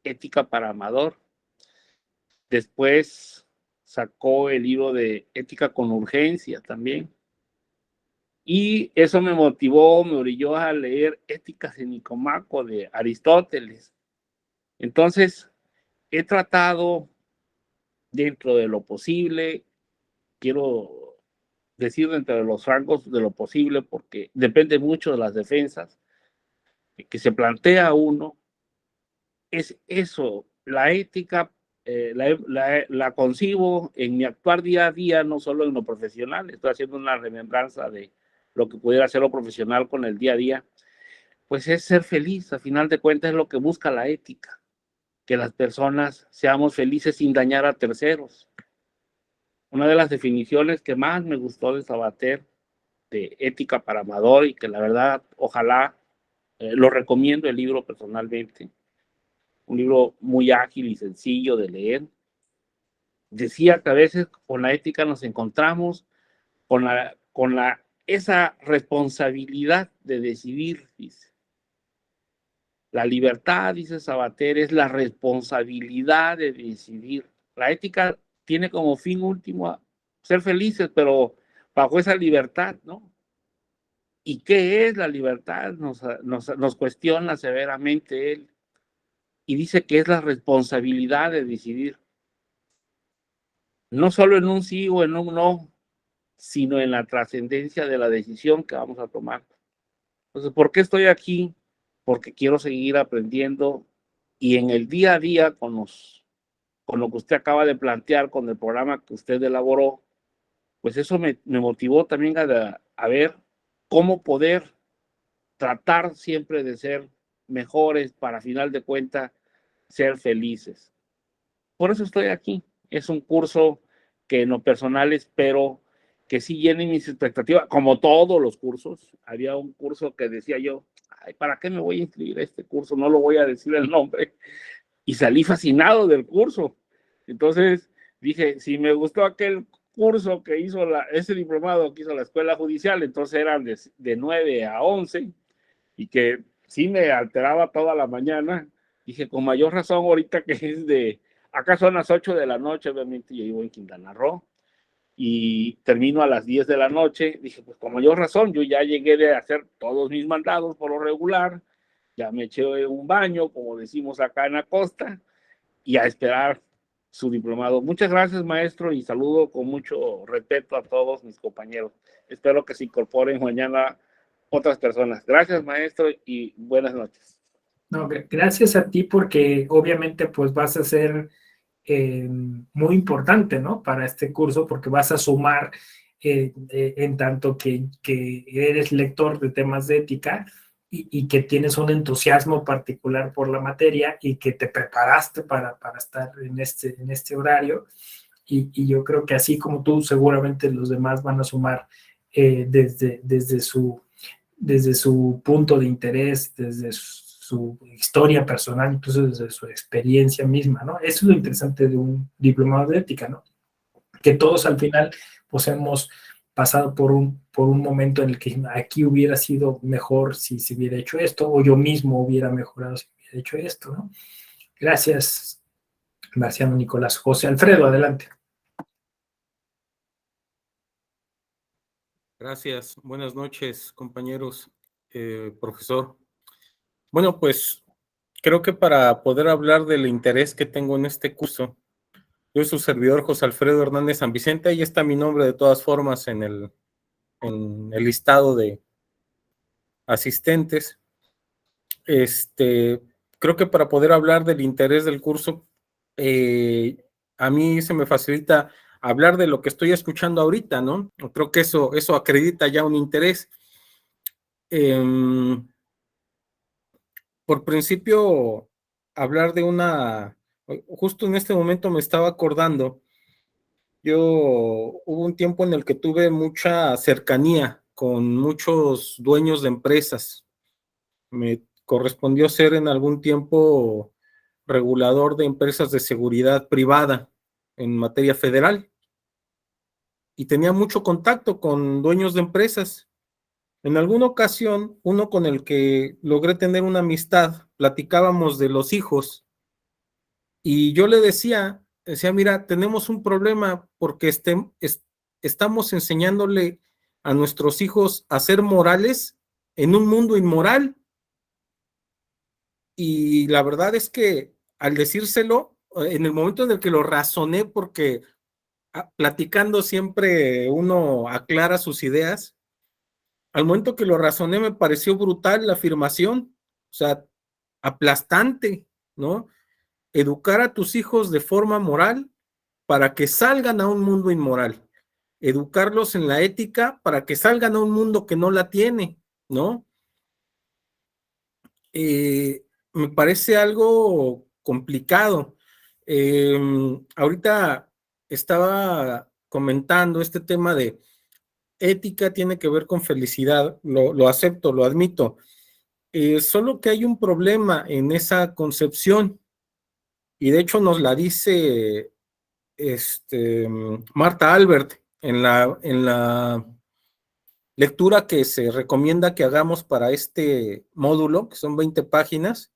Ética para Amador. Después sacó el libro de Ética con Urgencia también. Y eso me motivó, me orilló a leer Éticas en Nicomaco de Aristóteles. Entonces, he tratado dentro de lo posible, quiero decir dentro de los rangos de lo posible, porque depende mucho de las defensas que se plantea uno, es eso, la ética. La concibo en mi actuar día a día, no solo en lo profesional. Estoy haciendo una remembranza de lo que pudiera ser lo profesional con el día a día. Pues es ser feliz. A final de cuentas es lo que busca la ética, que las personas seamos felices sin dañar a terceros. Una de las definiciones que más me gustó de Sabater, de Ética para Amador, y que la verdad ojalá lo recomiendo el libro personalmente, un libro muy ágil y sencillo de leer. Decía que a veces con la ética nos encontramos con esa responsabilidad de decidir, dice. La libertad, dice Sabater, es la responsabilidad de decidir. La ética tiene como fin último ser felices, pero bajo esa libertad, ¿no? ¿Y qué es la libertad? Nos cuestiona severamente él, y dice que es la responsabilidad de decidir. No solo en un sí o en un no, sino en la trascendencia de la decisión que vamos a tomar. Entonces, ¿por qué estoy aquí? Porque quiero seguir aprendiendo, y en el día a día con lo que usted acaba de plantear, con el programa que usted elaboró, pues eso me motivó también a ver cómo poder tratar siempre de ser mejores para, a final de cuentas, ser felices. Por eso estoy aquí. Es un curso que en lo personal espero que sí llene mis expectativas, como todos los cursos. Había un curso que decía yo, ay, ¿para qué me voy a inscribir a este curso? No lo voy a decir el nombre. Y salí fascinado del curso. Entonces dije, si me gustó aquel curso que hizo ese diplomado que hizo la escuela judicial, entonces eran de 9 a 11 y que sí me alteraba toda la mañana. Dije, con mayor razón ahorita que es acá son las 8 de la noche, obviamente yo vivo en Quintana Roo y termino a las 10 de la noche. Dije, pues con mayor razón, yo ya llegué de hacer todos mis mandados por lo regular, ya me eché un baño, como decimos acá en la costa, y a esperar su diplomado. Muchas gracias, maestro, y saludo con mucho respeto a todos mis compañeros. Espero que se incorporen mañana otras personas. Gracias, maestro, y buenas noches. No, gracias a ti porque obviamente pues vas a ser muy importante, ¿no? Para este curso porque vas a sumar en tanto que eres lector de temas de ética y que tienes un entusiasmo particular por la materia y que te preparaste para estar en este horario. Y yo creo que así como tú, seguramente los demás van a sumar desde su punto de interés, desde su historia personal, incluso desde su experiencia misma, ¿no? Eso es lo interesante de un diplomado de ética, ¿no? Que todos al final pues hemos pasado por un momento en el que aquí hubiera sido mejor si se hubiera hecho esto, o yo mismo hubiera mejorado si hubiera hecho esto, ¿no? Gracias, Marciano Nicolás. José Alfredo, adelante. Gracias. Buenas noches, compañeros, profesor. Bueno, pues creo que para poder hablar del interés que tengo en este curso, yo soy su servidor José Alfredo Hernández San Vicente, ahí está mi nombre de todas formas en el listado de asistentes. Creo que para poder hablar del interés del curso, a mí se me facilita hablar de lo que estoy escuchando ahorita, ¿no? Creo que eso acredita ya un interés. Por principio, hablar de justo en este momento me estaba acordando, hubo un tiempo en el que tuve mucha cercanía con muchos dueños de empresas. Me correspondió ser en algún tiempo regulador de empresas de seguridad privada en materia federal y tenía mucho contacto con dueños de empresas. En alguna ocasión, uno con el que logré tener una amistad, platicábamos de los hijos y yo le decía, mira, tenemos un problema porque estamos enseñándole a nuestros hijos a ser morales en un mundo inmoral. Y la verdad es que al decírselo, en el momento en el que lo razoné, porque platicando siempre uno aclara sus ideas, al momento que lo razoné me pareció brutal la afirmación, o sea, aplastante, ¿no? Educar a tus hijos de forma moral para que salgan a un mundo inmoral, educarlos en la ética para que salgan a un mundo que no la tiene, ¿no? Me parece algo complicado. Ahorita estaba comentando este tema de ética tiene que ver con felicidad, lo acepto, lo admito. Solo que hay un problema en esa concepción y de hecho nos la dice Marta Albert en la lectura que se recomienda que hagamos para este módulo, que son 20 páginas.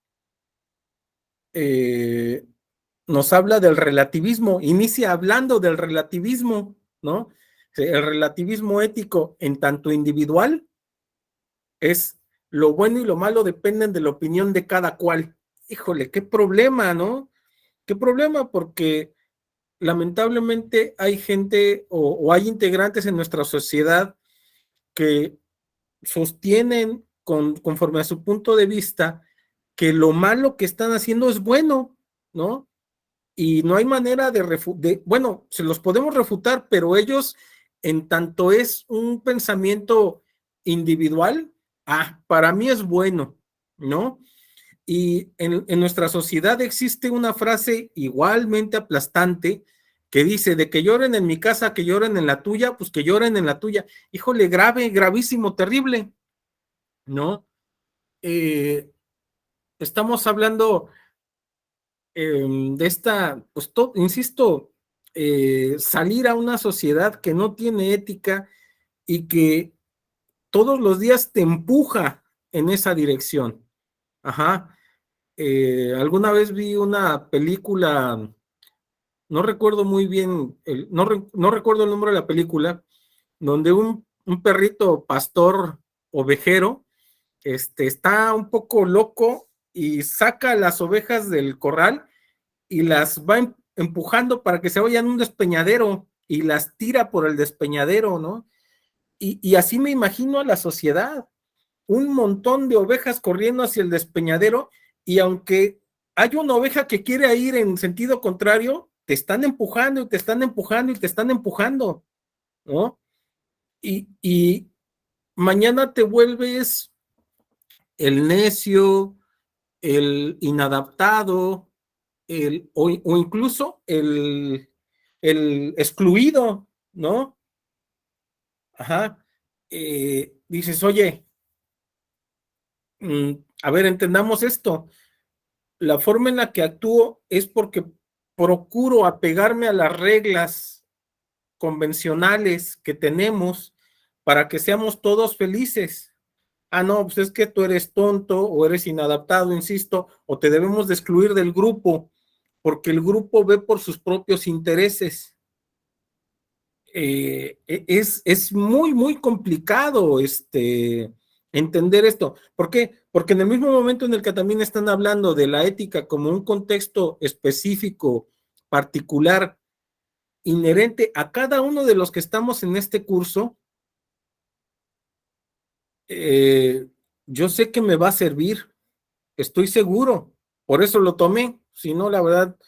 Nos habla del relativismo, inicia hablando del relativismo, ¿no? El relativismo ético en tanto individual es lo bueno y lo malo dependen de la opinión de cada cual. Híjole, qué problema, ¿no? Qué problema, porque lamentablemente hay gente o hay integrantes en nuestra sociedad que sostienen conforme a su punto de vista que lo malo que están haciendo es bueno, ¿no? Y no hay manera bueno, se los podemos refutar, pero ellos, en tanto es un pensamiento individual, para mí es bueno, ¿no? Y en nuestra sociedad existe una frase igualmente aplastante que dice, de que lloren en mi casa, que lloren en la tuya, pues que lloren en la tuya. Híjole, grave, gravísimo, terrible, ¿no? estamos hablando de esta, pues insisto, salir a una sociedad que no tiene ética y que todos los días te empuja en esa dirección. Ajá. Alguna vez vi una película, no recuerdo muy bien, no recuerdo el nombre de la película, donde un perrito pastor ovejero está un poco loco y saca las ovejas del corral y las va empujando para que se vayan a un despeñadero y las tira por el despeñadero, ¿no? Y así me imagino a la sociedad, un montón de ovejas corriendo hacia el despeñadero y aunque hay una oveja que quiere ir en sentido contrario, te están empujando y te están empujando y te están empujando, ¿no? Y mañana te vuelves el necio, el inadaptado, o incluso el excluido, ¿no? Ajá. Dices, oye, a ver, entendamos esto. La forma en la que actúo es porque procuro apegarme a las reglas convencionales que tenemos para que seamos todos felices. Ah, no, pues es que tú eres tonto o eres inadaptado, insisto, o te debemos de excluir del grupo, porque el grupo ve por sus propios intereses. Es muy, muy complicado entender esto. ¿Por qué? Porque en el mismo momento en el que también están hablando de la ética como un contexto específico, particular, inherente a cada uno de los que estamos en este curso, yo sé que me va a servir, estoy seguro, por eso lo tomé, si no, la verdad,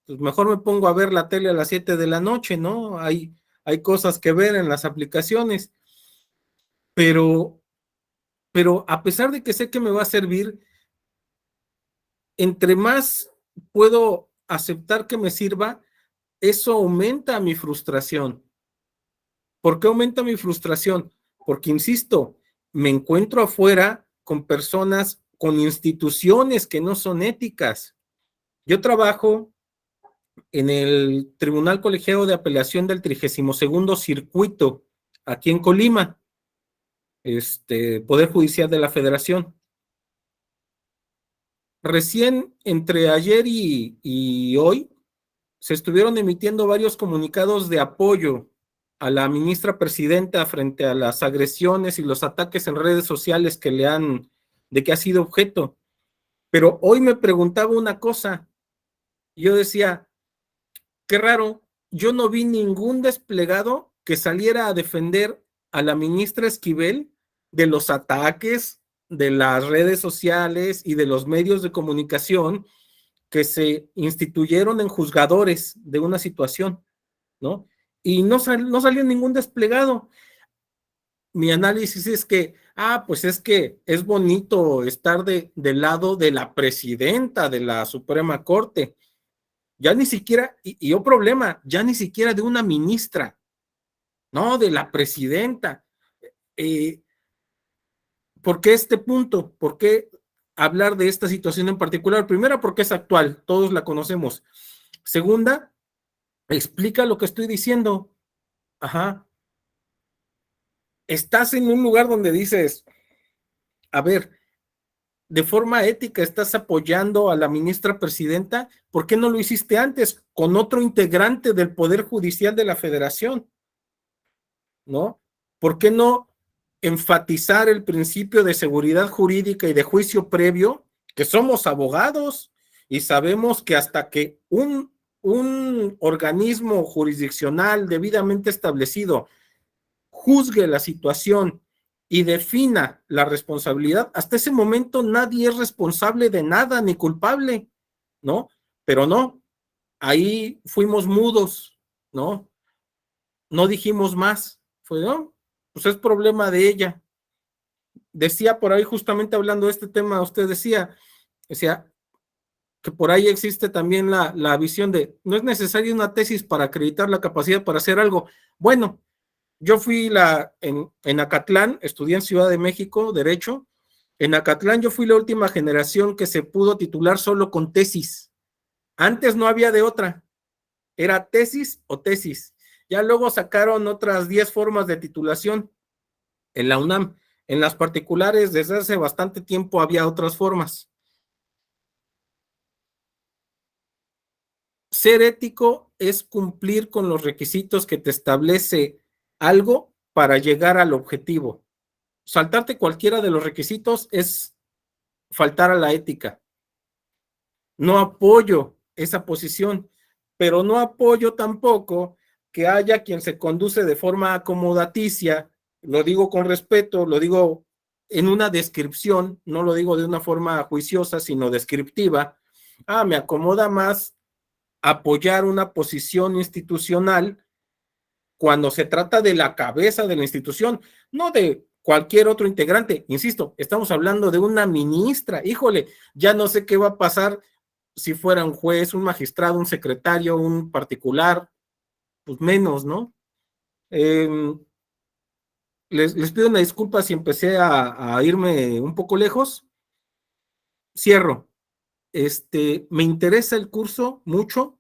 pues mejor me pongo a ver la tele a las 7 de la noche, ¿no? Hay cosas que ver en las aplicaciones, pero a pesar de que sé que me va a servir, entre más puedo aceptar que me sirva, eso aumenta mi frustración. ¿Por qué aumenta mi frustración? Porque, insisto, me encuentro afuera con personas, con instituciones que no son éticas. Yo trabajo en el Tribunal Colegiado de Apelación del 32º Circuito, aquí en Colima, Poder Judicial de la Federación. Recién entre ayer y hoy se estuvieron emitiendo varios comunicados de apoyo a la ministra presidenta frente a las agresiones y los ataques en redes sociales de que ha sido objeto. Pero hoy me preguntaba una cosa, yo decía, qué raro, yo no vi ningún desplegado que saliera a defender a la ministra Esquivel de los ataques de las redes sociales y de los medios de comunicación que se instituyeron en juzgadores de una situación, ¿no? Y no salió ningún desplegado. Mi análisis es que, pues es que es bonito estar del lado de la presidenta de la Suprema Corte. Ya ni siquiera, y un problema, ya ni siquiera de una ministra, no, de la presidenta. ¿Por qué este punto? ¿Por qué hablar de esta situación en particular? Primera, porque es actual, todos la conocemos. Segunda, explica lo que estoy diciendo. Ajá. Estás en un lugar donde dices, a ver, de forma ética estás apoyando a la ministra presidenta, ¿por qué no lo hiciste antes con otro integrante del Poder Judicial de la Federación? ¿No? ¿Por qué no enfatizar el principio de seguridad jurídica y de juicio previo, que somos abogados y sabemos que hasta que un organismo jurisdiccional debidamente establecido juzgue la situación y defina la responsabilidad, hasta ese momento nadie es responsable de nada ni culpable, ¿no? Pero no, ahí fuimos mudos, ¿no? No dijimos más, fue, no, pues es problema de ella. Decía por ahí, justamente hablando de este tema, usted decía que por ahí existe también la visión de, no es necesaria una tesis para acreditar la capacidad para hacer algo. Bueno, yo fui en Acatlán, estudié en Ciudad de México, Derecho, En Acatlán yo fui la última generación que se pudo titular solo con tesis. Antes no había de otra. Era tesis o tesis. Ya luego sacaron otras 10 formas de titulación en la UNAM. En las particulares, desde hace bastante tiempo había otras formas. Ser ético es cumplir con los requisitos que te establece algo para llegar al objetivo. Saltarte cualquiera de los requisitos es faltar a la ética. No apoyo esa posición, pero no apoyo tampoco que haya quien se conduce de forma acomodaticia, lo digo con respeto, lo digo en una descripción, no lo digo de una forma juiciosa, sino descriptiva. Me acomoda más apoyar una posición institucional cuando se trata de la cabeza de la institución, no de cualquier otro integrante. Insisto, estamos hablando de una ministra. Híjole, ya no sé qué va a pasar si fuera un juez, un magistrado, un secretario, un particular, pues menos, ¿no? Les pido una disculpa si empecé a irme un poco lejos. Cierro. Me interesa el curso mucho.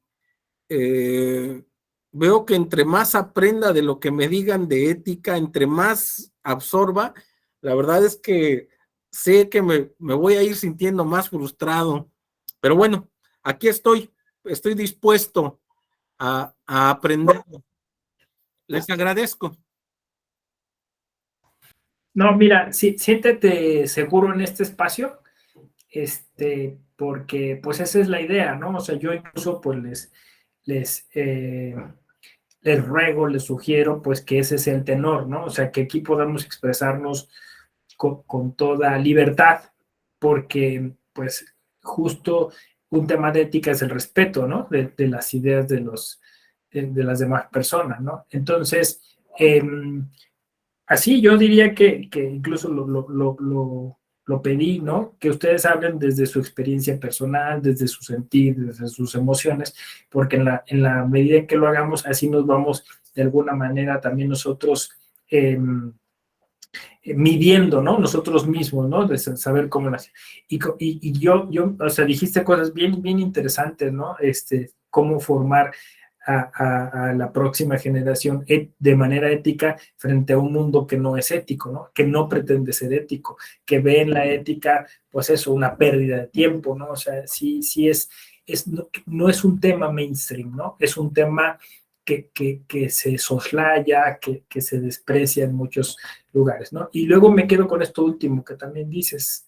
Veo que entre más aprenda de lo que me digan de ética, entre más absorba, la verdad es que sé que me voy a ir sintiendo más frustrado. Pero bueno, aquí estoy dispuesto a aprender. Les agradezco. No, mira, sí, siéntete seguro en este espacio, porque pues esa es la idea, ¿no? O sea, yo incluso pues les ruego, les sugiero pues que ese es el tenor, ¿no? O sea, que aquí podamos expresarnos con toda libertad, porque pues justo un tema de ética es el respeto, ¿no? De las ideas de las demás personas, ¿no? Entonces, así yo diría que incluso lo pedí, ¿no? Que ustedes hablen desde su experiencia personal, desde su sentir, desde sus emociones, porque en la medida en que lo hagamos, así nos vamos de alguna manera también nosotros midiendo, ¿no? Nosotros mismos, ¿no? De saber cómo nació. Y yo, o sea, dijiste cosas bien, bien interesantes, ¿no? Cómo formar a la próxima generación de manera ética frente a un mundo que no es ético, ¿no? Que no pretende ser ético, que ve en la ética, pues eso, una pérdida de tiempo, ¿no? O sea, sí no es un tema mainstream, ¿no? Es un tema que se soslaya, que se desprecia en muchos lugares, ¿no? Y luego me quedo con esto último que también dices,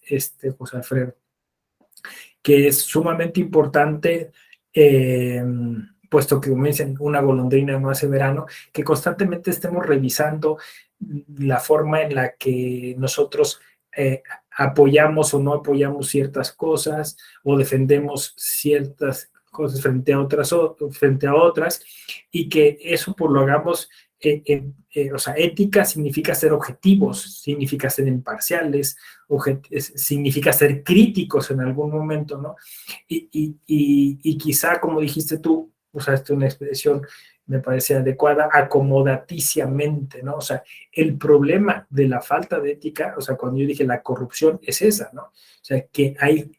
José Alfredo, que es sumamente importante, puesto que, como dicen, una golondrina no hace verano, que constantemente estemos revisando la forma en la que nosotros apoyamos o no apoyamos ciertas cosas o defendemos ciertas cosas frente a otras, y que eso pues lo hagamos, o sea, ética significa ser objetivos, significa ser imparciales, significa ser críticos en algún momento, ¿no? Y quizá, como dijiste tú, usaste una expresión, me parece adecuada, acomodaticiamente, ¿no? O sea, el problema de la falta de ética, o sea, cuando yo dije la corrupción, es esa, ¿no? O sea, que hay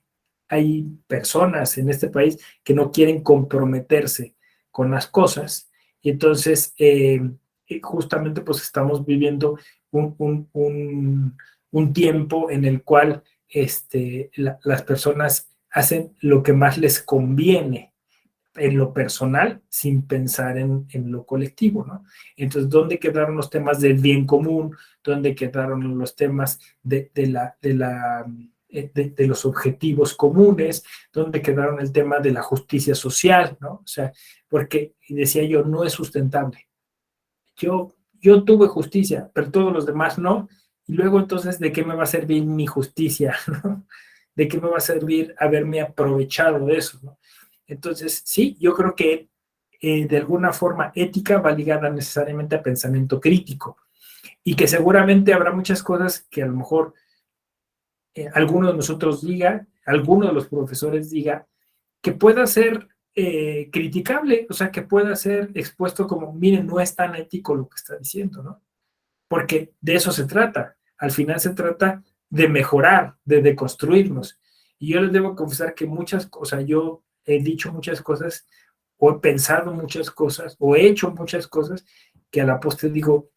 personas en este país que no quieren comprometerse con las cosas, y entonces justamente pues estamos viviendo un tiempo en el cual las personas hacen lo que más les conviene en lo personal sin pensar en lo colectivo, ¿no? Entonces, ¿dónde quedaron los temas del bien común? ¿Dónde quedaron los temas de los objetivos comunes? ¿Dónde quedaron el tema de la justicia social? ¿No? O sea, porque decía yo, no es sustentable. Yo tuve justicia, pero todos los demás no. Y luego entonces, ¿de qué me va a servir mi justicia? ¿No? ¿De qué me va a servir haberme aprovechado de eso? ¿No? Entonces, sí, yo creo que de alguna forma ética va ligada necesariamente a pensamiento crítico, y que seguramente habrá muchas cosas que a lo mejor alguno de nosotros diga, alguno de los profesores diga, que pueda ser criticable, o sea, que pueda ser expuesto como, miren, no es tan ético lo que está diciendo, ¿no? Porque de eso se trata. Al final se trata de mejorar, de deconstruirnos. Y yo les debo confesar que muchas cosas, yo he dicho muchas cosas, o he pensado muchas cosas, o he hecho muchas cosas, que a la postre digo,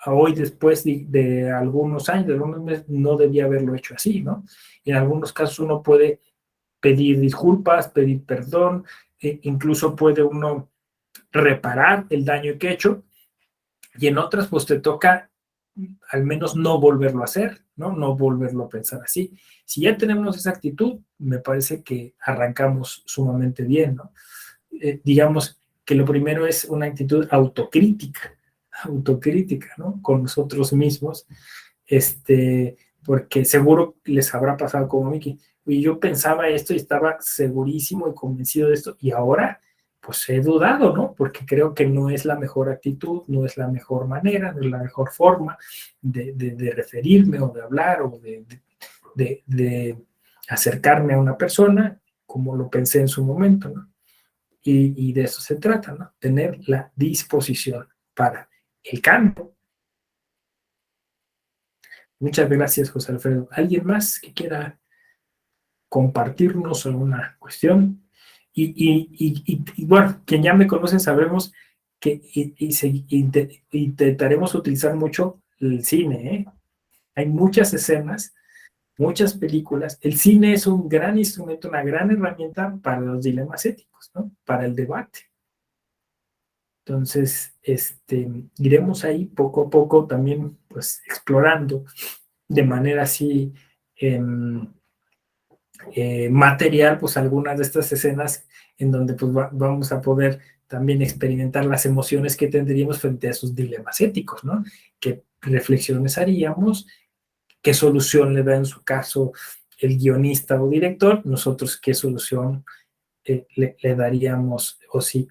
hoy después de algunos años, de algunos meses, no debía haberlo hecho así, ¿no? Y en algunos casos uno puede pedir disculpas, pedir perdón, incluso puede uno reparar el daño que ha hecho, y en otras pues te toca al menos no volverlo a hacer, ¿no? No volverlo a pensar así. Si ya tenemos esa actitud, me parece que arrancamos sumamente bien, ¿no? Digamos que lo primero es una actitud autocrítica, ¿no? Con nosotros mismos, porque seguro les habrá pasado como a mí, y yo pensaba esto y estaba segurísimo y convencido de esto, y ahora pues he dudado, ¿no? Porque creo que no es la mejor actitud, no es la mejor manera, no es la mejor forma de referirme o de hablar o de acercarme a una persona, como lo pensé en su momento, ¿no? Y de eso se trata, ¿no? Tener la disposición para el cambio. Muchas gracias, José Alfredo. ¿Alguien más que quiera compartirnos alguna cuestión? Y bueno, quien ya me conoce sabremos que intentaremos utilizar mucho el cine, ¿eh? Hay muchas escenas, muchas películas. El cine es un gran instrumento, una gran herramienta para los dilemas éticos, ¿no? Para el debate. Entonces, iremos ahí poco a poco también, pues, explorando de manera así material, pues, algunas de estas escenas en donde, pues, vamos a poder también experimentar las emociones que tendríamos frente a esos dilemas éticos, ¿no? ¿Qué reflexiones haríamos? ¿Qué solución le da en su caso el guionista o director? Nosotros, ¿qué solución le daríamos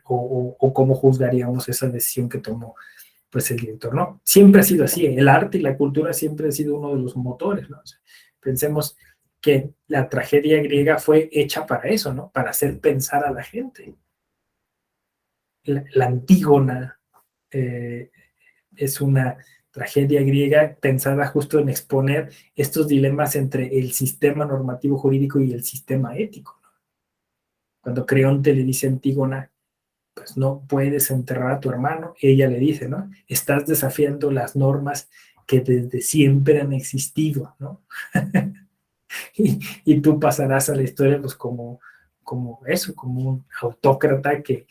o cómo juzgaríamos esa decisión que tomó pues el director, ¿no? Siempre ha sido así, el arte y la cultura siempre ha sido uno de los motores, ¿no? O sea, pensemos que la tragedia griega fue hecha para eso, ¿no? Para hacer pensar a la gente. La Antígona es una tragedia griega pensada justo en exponer estos dilemas entre el sistema normativo jurídico y el sistema ético, ¿no? Cuando Creonte le dice a Antígona, pues no puedes enterrar a tu hermano, ella le dice, ¿no? Estás desafiando las normas que desde siempre han existido, ¿no? y tú pasarás a la historia pues como eso, como un autócrata que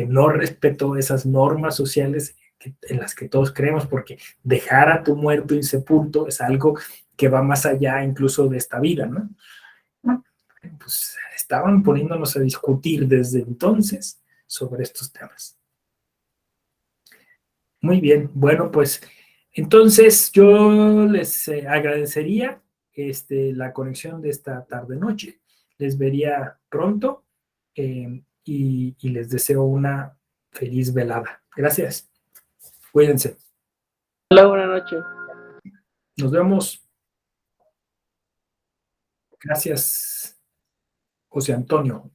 no respetó esas normas sociales en las que todos creemos, porque dejar a tu muerto insepulto es algo que va más allá incluso de esta vida, ¿no? Pues estaban poniéndonos a discutir desde entonces sobre estos temas. Muy bien, bueno, pues entonces yo les agradecería la conexión de esta tarde-noche. Les vería pronto y les deseo una feliz velada. Gracias. Cuídense. Hola, buenas noches. Nos vemos. Gracias, José Antonio.